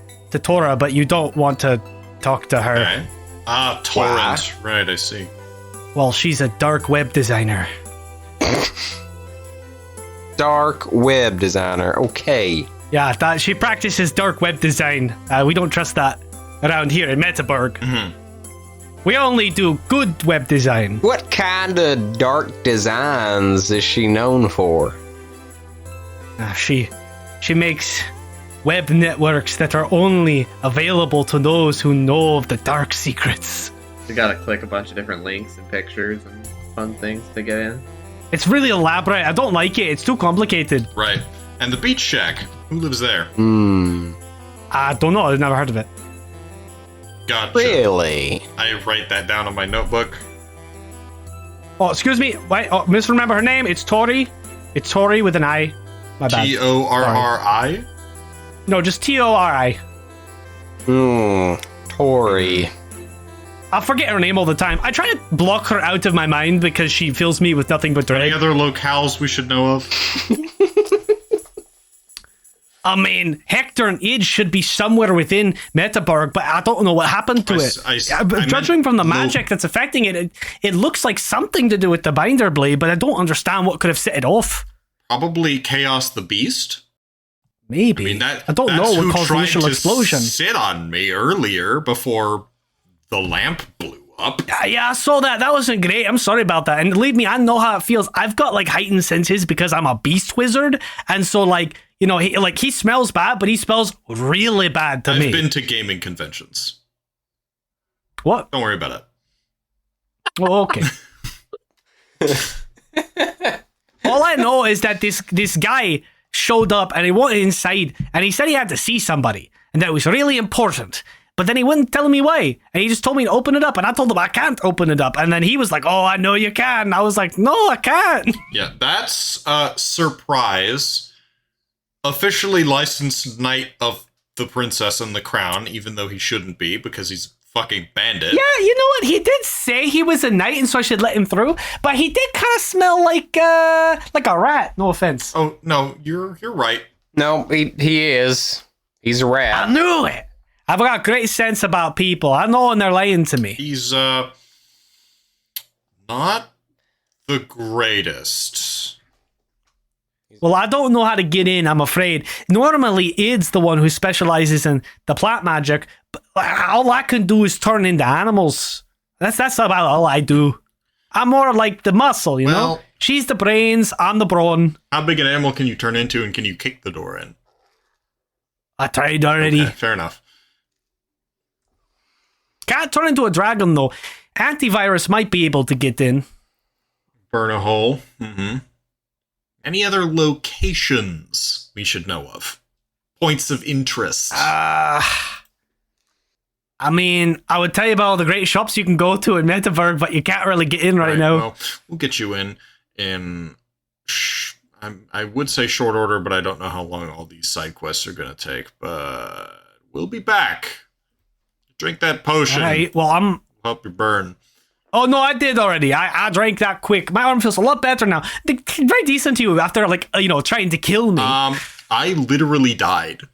Speaker 3: Tora, but you don't want to talk to her.
Speaker 4: Okay. Ah, Torrent. Right, I see.
Speaker 3: Well, she's a dark web designer.
Speaker 5: Dark web designer. Okay.
Speaker 3: Yeah, she practices dark web design. We don't trust that around here in Metaburg. We only do good web design.
Speaker 5: What kind of dark designs is she known for?
Speaker 3: She makes web networks that are only available to those who know of the dark secrets.
Speaker 1: You gotta click a bunch of different links and pictures and fun things to get in.
Speaker 3: It's really elaborate. I don't like it. It's too complicated.
Speaker 4: Right. And the beach shack. Who lives there?
Speaker 3: I don't know. I've never heard of it.
Speaker 4: Gotcha.
Speaker 5: Really?
Speaker 4: I write that down on my notebook.
Speaker 3: Oh, excuse me. Wait, misremember her name. It's Tori. It's Tori with an I. My bad.
Speaker 4: Torri.
Speaker 3: No, just Tori.
Speaker 5: Tori.
Speaker 3: I forget her name all the time. I try to block her out of my mind because she fills me with nothing but dread.
Speaker 4: Any other locales we should know of?
Speaker 3: I mean, Hector and Age should be somewhere within Metaburg, but I don't know what happened to it. Judging from the magic that's affecting it, it looks like something to do with the Binder Blade, but I don't understand what could have set it off.
Speaker 4: Probably Chaos the Beast.
Speaker 3: Maybe.
Speaker 4: I mean,
Speaker 3: I don't know what caused the initial explosion.
Speaker 4: Sit on me earlier before the lamp blew up.
Speaker 3: Yeah, I saw that. That wasn't great. I'm sorry about that. And believe me, I know how it feels. I've got like heightened senses because I'm a beast wizard, and so like, you know, he smells bad, but he smells really bad to me.
Speaker 4: I've been to gaming conventions.
Speaker 3: What?
Speaker 4: Don't worry about it.
Speaker 3: Oh, okay. All I know is that this guy showed up and he wanted inside, and he said he had to see somebody, and that it was really important. But then he wouldn't tell me why, and he just told me to open it up, and I told him I can't open it up, and then he was like, "Oh, I know you can." I was like, "No, I can't."
Speaker 4: Yeah, that's Surprise, officially licensed Knight of the Princess and the Crown, even though he shouldn't be because he's fucking bandit.
Speaker 3: Yeah, you know what? He did say he was a knight, and so I should let him through. But he did kind of smell like a rat. No offense.
Speaker 4: Oh no, you're right.
Speaker 5: No, he is. He's a rat.
Speaker 3: I knew it. I've got great sense about people. I know when they're lying to me.
Speaker 4: He's not the greatest.
Speaker 3: Well, I don't know how to get in, I'm afraid. Normally, Id's the one who specializes in the plant magic, but all I can do is turn into animals. That's about all I do. I'm more like the muscle, you know? She's the brains, I'm the brawn.
Speaker 4: How big an animal can you turn into, and can you kick the door in?
Speaker 3: I tried already.
Speaker 4: Okay, fair enough.
Speaker 3: Can't turn into a dragon, though. Antivirus might be able to get in.
Speaker 4: Burn a hole. Mm-hmm. Any other locations we should know of? Points of interest.
Speaker 3: I mean, I would tell you about all the great shops you can go to in Metaverg, but you can't really get in right now.
Speaker 4: Well, we'll get you in I would say short order, but I don't know how long all these side quests are going to take. But we'll be back. Drink that potion.
Speaker 3: All right, well, I'm...
Speaker 4: Help you burn.
Speaker 3: Oh, no, I did already. I drank that quick. My arm feels a lot better now. Very decent to you after, like, trying to kill me.
Speaker 4: I literally died.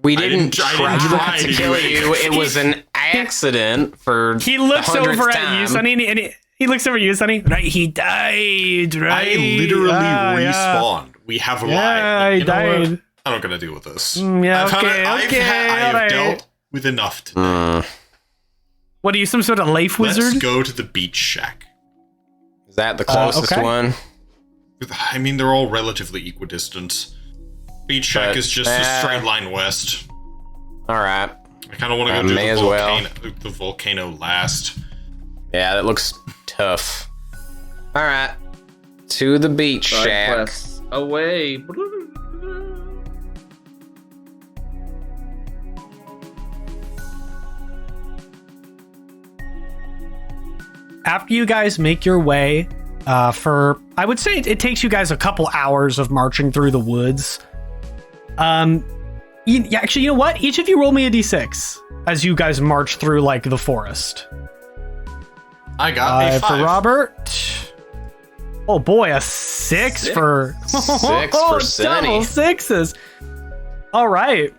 Speaker 5: We didn't try to kill you. It was an accident for
Speaker 3: He looks
Speaker 5: the 100th
Speaker 3: over
Speaker 5: time.
Speaker 3: at you, Sonny, and he looks over at you, Sonny. Right, he died, right?
Speaker 4: I literally respawned. Yeah. We have a
Speaker 3: Yeah, he died.
Speaker 4: What? I'm not going to deal with this.
Speaker 3: Yeah,
Speaker 4: I have dealt with enough today.
Speaker 3: What are you, some sort of life wizard?
Speaker 4: Let's go to the beach shack.
Speaker 5: Is that the closest one?
Speaker 4: I mean, they're all relatively equidistant. Beach shack is just a straight line west.
Speaker 5: All right.
Speaker 4: I kind of want to go do the volcano last.
Speaker 5: Yeah, that looks tough. All right. To the beach shack.
Speaker 1: Quests away.
Speaker 3: After you guys make your way I would say it takes you guys a couple hours of marching through the woods. Actually, you know what? Each of you roll me a d6 as you guys march through, like, the forest.
Speaker 4: I got a 5.
Speaker 3: For Robert. Oh boy, a 6 for...
Speaker 5: 6 for Sonny.
Speaker 3: Double 6s. All right.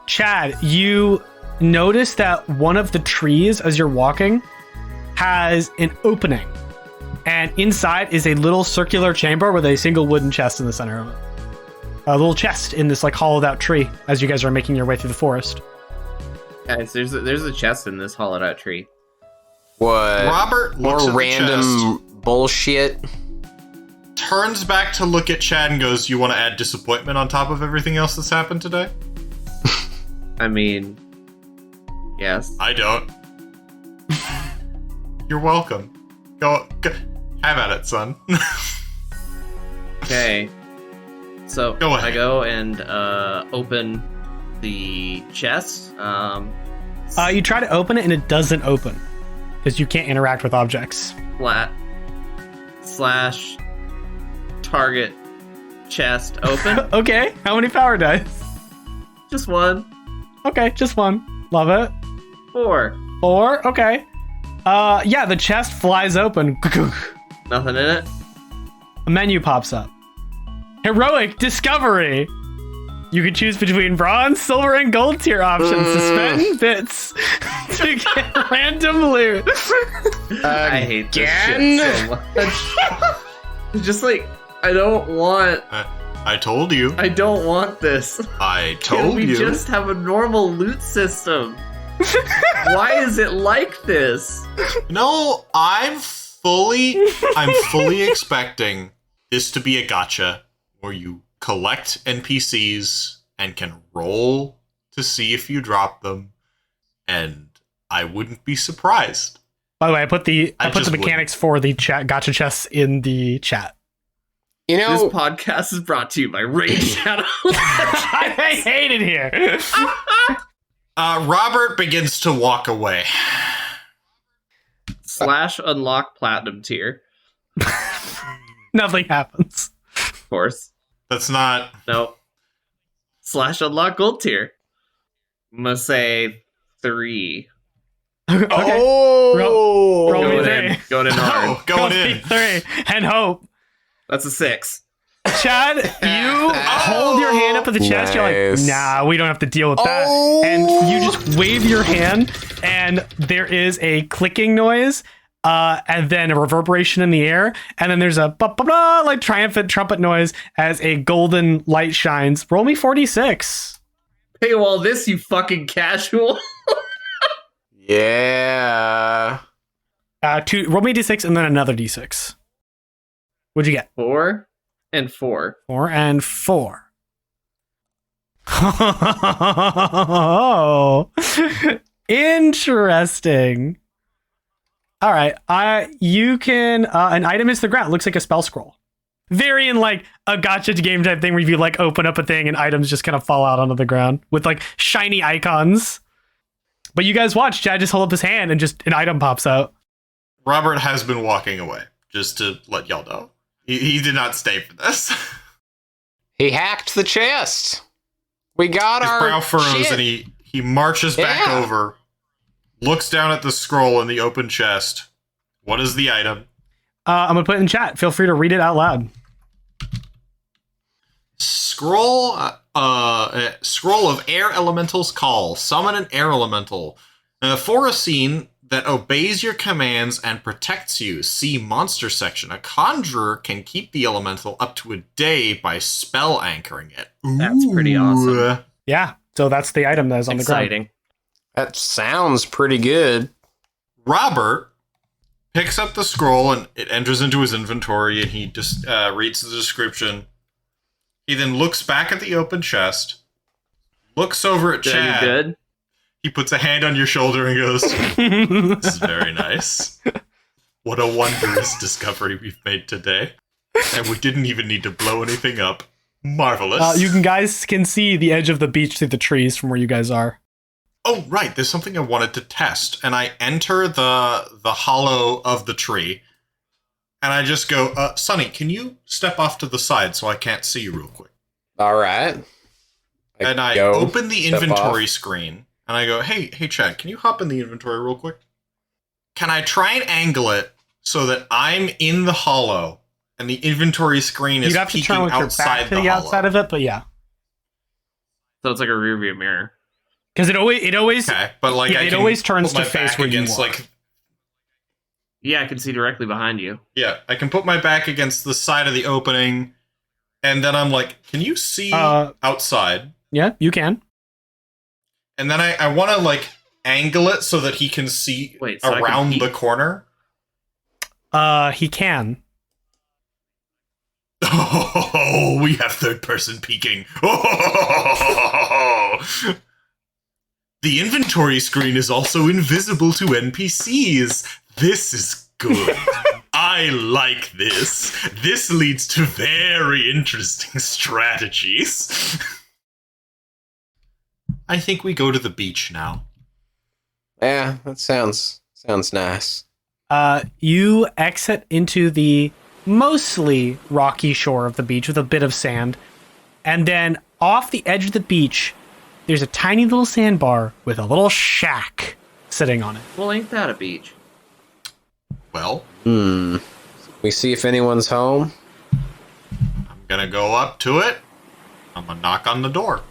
Speaker 3: Chad, you notice that one of the trees, as you're walking, has an opening, and inside is a little circular chamber with a single wooden chest in the center of it. A little chest in this, like, hollowed out tree as you guys are making your way through the forest.
Speaker 1: Guys, there's a chest in this hollowed out tree.
Speaker 5: What?
Speaker 4: Robert looks
Speaker 5: more
Speaker 4: at the
Speaker 5: random
Speaker 4: chest,
Speaker 5: bullshit.
Speaker 4: turns back to look at Chad and goes, "You want to add disappointment on top of everything else that's happened today?"
Speaker 1: I mean, yes.
Speaker 4: I don't. You're welcome. Go have at it, son.
Speaker 1: Okay. So
Speaker 4: Go ahead.
Speaker 1: I go and open the chest.
Speaker 3: You try to open it and it doesn't open because you can't interact with objects.
Speaker 1: Flat / target chest open.
Speaker 3: Okay, how many power dice?
Speaker 1: Just one.
Speaker 3: Okay, just one. Love it.
Speaker 1: 4.
Speaker 3: 4, okay. Yeah, the chest flies open.
Speaker 1: Nothing in it?
Speaker 3: A menu pops up. Heroic discovery. You can choose between bronze, silver, and gold tier options to spend bits to get random loot.
Speaker 1: I hate this shit so much. It's just like, I don't want
Speaker 4: I
Speaker 1: don't want this.
Speaker 4: I
Speaker 1: Can
Speaker 4: told
Speaker 1: we
Speaker 4: you.
Speaker 1: just have a normal loot system? Why is it like this?
Speaker 4: No, I'm fully expecting this to be a gacha where you collect NPCs and can roll to see if you drop them, and I wouldn't be surprised.
Speaker 3: By the way, I put the
Speaker 4: just
Speaker 3: mechanics for the chat gacha chests in the chat.
Speaker 5: You
Speaker 1: This
Speaker 5: know,
Speaker 1: podcast is brought to you by Raid Shadow.
Speaker 3: I hate it here.
Speaker 4: Robert begins to walk away.
Speaker 1: / unlock platinum tier.
Speaker 3: Nothing happens.
Speaker 1: Of course.
Speaker 4: That's not...
Speaker 1: Nope. / unlock gold tier. I'm gonna say 3.
Speaker 3: Okay.
Speaker 5: oh,
Speaker 3: Roll me
Speaker 1: Going
Speaker 3: three.
Speaker 1: in. Going in hard.
Speaker 4: Oh, going in.
Speaker 3: 3 and hope.
Speaker 1: That's a 6.
Speaker 3: Chad, you hold your hand up at the chest. You're like,
Speaker 5: Nice.
Speaker 3: nah, we don't have to deal with that.
Speaker 5: Oh.
Speaker 3: And you just wave your hand, and there is a clicking noise, and then a reverberation in the air, and then there's a ba-ba-ba, like triumphant trumpet noise as a golden light shines. Roll me 46.
Speaker 1: Paywall this, you fucking casual.
Speaker 5: yeah.
Speaker 3: Roll me a d6 and then another d6. What'd you get?
Speaker 1: 4 and 4.
Speaker 3: 4 and 4. Oh, interesting. All right, you can. An item is the ground. Looks like a spell scroll. Very in like a gacha game type thing where you like open up a thing and items just kind of fall out onto the ground with like shiny icons. But you guys watch Chad just hold up his hand and just an item pops out.
Speaker 4: Robert has been walking away, just to let y'all know. He did not stay for this.
Speaker 5: He hacked the chest. We got
Speaker 4: His
Speaker 5: our
Speaker 4: brow furrows
Speaker 5: shit.
Speaker 4: and he marches back
Speaker 5: Yeah.
Speaker 4: over, looks down at the scroll in the open chest. What is the item?
Speaker 3: I'm gonna put it in chat. Feel free to read it out loud.
Speaker 4: Scroll of Air Elemental's Call. Summon an Air Elemental. For a scene that obeys your commands and protects you, see Monster section. A conjurer can keep the elemental up to a day by spell anchoring it.
Speaker 1: That's pretty awesome.
Speaker 3: Yeah, so that's the item that is on the ground.
Speaker 1: Exciting.
Speaker 5: That sounds pretty good.
Speaker 4: Robert picks up the scroll and it enters into his inventory, and he just reads the description. He then looks back at the open chest, looks over at
Speaker 1: Are
Speaker 4: Chad.
Speaker 1: you good?
Speaker 4: He puts a hand on your shoulder and goes, "This is very nice. What a wondrous discovery we've made today. And we didn't even need to blow anything up. Marvelous."
Speaker 3: You guys can see the edge of the beach through the trees from where you guys are.
Speaker 4: Oh, right. There's something I wanted to test. And I enter the hollow of the tree. And I just go, Sonny, can you step off to the side so I can't see you real quick?
Speaker 5: All right.
Speaker 4: And I
Speaker 5: go,
Speaker 4: open the
Speaker 5: step
Speaker 4: inventory
Speaker 5: off.
Speaker 4: screen. And I go, hey, Chad, can you hop in the inventory real quick? Can I try and angle it so that I'm in the hollow and the inventory screen is
Speaker 3: You'd have to
Speaker 4: peeking
Speaker 3: turn with your
Speaker 4: outside
Speaker 3: back to the
Speaker 4: hollow?
Speaker 3: outside of it, but yeah.
Speaker 1: So it's like a rear view mirror.
Speaker 3: Because it always
Speaker 4: Okay, but like
Speaker 3: Yeah,
Speaker 4: I
Speaker 3: it
Speaker 4: can
Speaker 3: always turns
Speaker 4: put my
Speaker 3: to face
Speaker 4: back
Speaker 3: where you
Speaker 4: against,
Speaker 3: are.
Speaker 4: like,
Speaker 1: Yeah, I can see directly behind you.
Speaker 4: yeah, I can put my back against the side of the opening, and then I'm like, can you see outside?
Speaker 3: Yeah, you can.
Speaker 4: And then I want to like angle it so that he can see
Speaker 1: Wait, so I can
Speaker 4: around
Speaker 1: peek?
Speaker 4: the corner.
Speaker 3: He can.
Speaker 4: Oh, we have third person peeking. Oh, the inventory screen is also invisible to NPCs. This is good. I like this. This leads to very interesting strategies. I think we go to the beach now.
Speaker 5: Yeah, that sounds nice.
Speaker 3: You exit into the mostly rocky shore of the beach with a bit of sand. And then off the edge of the beach, there's a tiny little sandbar with a little shack sitting on it.
Speaker 1: Well, ain't that a beach?
Speaker 4: Well,
Speaker 5: We see if anyone's home.
Speaker 4: I'm gonna go up to it. I'm gonna knock on the door.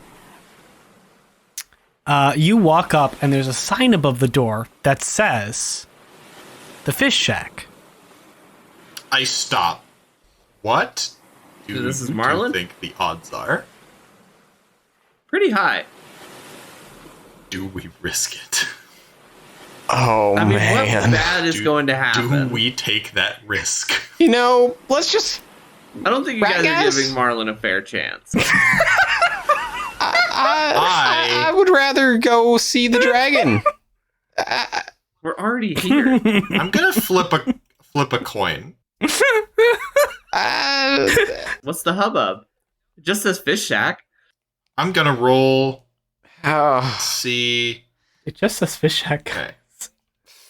Speaker 3: You walk up, and there's a sign above the door that says, "The Fish Shack."
Speaker 4: I stop. What do
Speaker 1: This is
Speaker 4: you
Speaker 1: Marlin?
Speaker 4: think the odds are?
Speaker 1: Pretty high.
Speaker 4: Do we risk it?
Speaker 5: Oh,
Speaker 1: I mean,
Speaker 5: man.
Speaker 1: what bad is going to happen?
Speaker 4: Do we take that risk?
Speaker 5: You know, let's just...
Speaker 1: I don't think you
Speaker 5: Rat
Speaker 1: guys are
Speaker 5: gas?
Speaker 1: giving Marlin a fair chance.
Speaker 5: I would rather go see the dragon.
Speaker 1: We're already here.
Speaker 4: I'm gonna flip a coin.
Speaker 1: What's the hubbub? It just says Fish Shack.
Speaker 4: I'm gonna roll.
Speaker 5: Oh,
Speaker 3: It
Speaker 4: See.
Speaker 3: just says Fish Shack.
Speaker 4: Okay.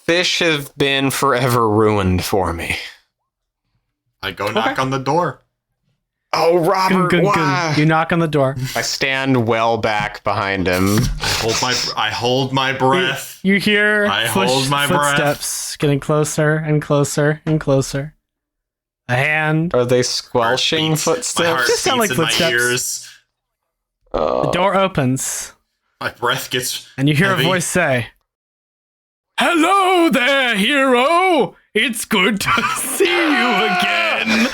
Speaker 5: fish have been forever ruined for me.
Speaker 4: I go knock on the door.
Speaker 5: Oh, Robert,
Speaker 3: Gung, gung,
Speaker 5: why?
Speaker 3: gung. You knock on the door.
Speaker 5: I stand well back behind him.
Speaker 4: I hold my breath.
Speaker 3: You hear
Speaker 4: I hold my
Speaker 3: footsteps getting closer and closer and closer. A hand.
Speaker 5: Are they squelching
Speaker 4: My heart
Speaker 5: footsteps?
Speaker 3: Just sound
Speaker 4: beats
Speaker 3: like
Speaker 4: in
Speaker 3: footsteps.
Speaker 4: my ears.
Speaker 3: The door opens,
Speaker 4: My breath gets
Speaker 3: and you hear
Speaker 4: heavy.
Speaker 3: a voice say, "Hello there, hero! It's good to see you again."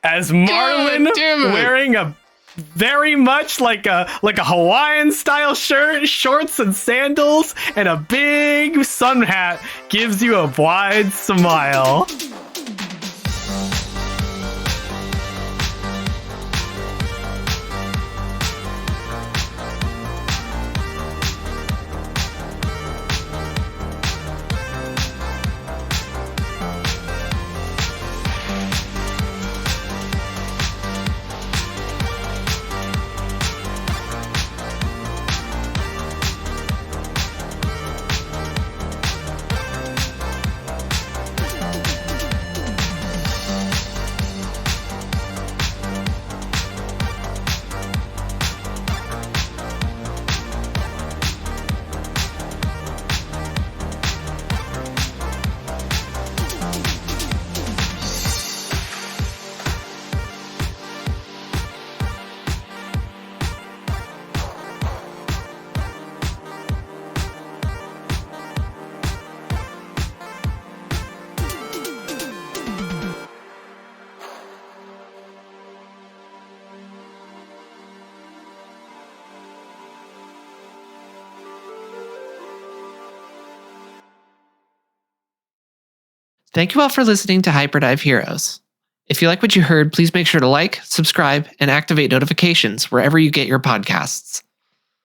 Speaker 3: As Marlin,
Speaker 5: damn it.
Speaker 3: wearing a very much like a Hawaiian style shirt, shorts and sandals, and a big sun hat, gives you a wide smile.
Speaker 6: Thank you all for listening to Hyperdive Heroes. If you like what you heard, please make sure to like, subscribe, and activate notifications wherever you get your podcasts.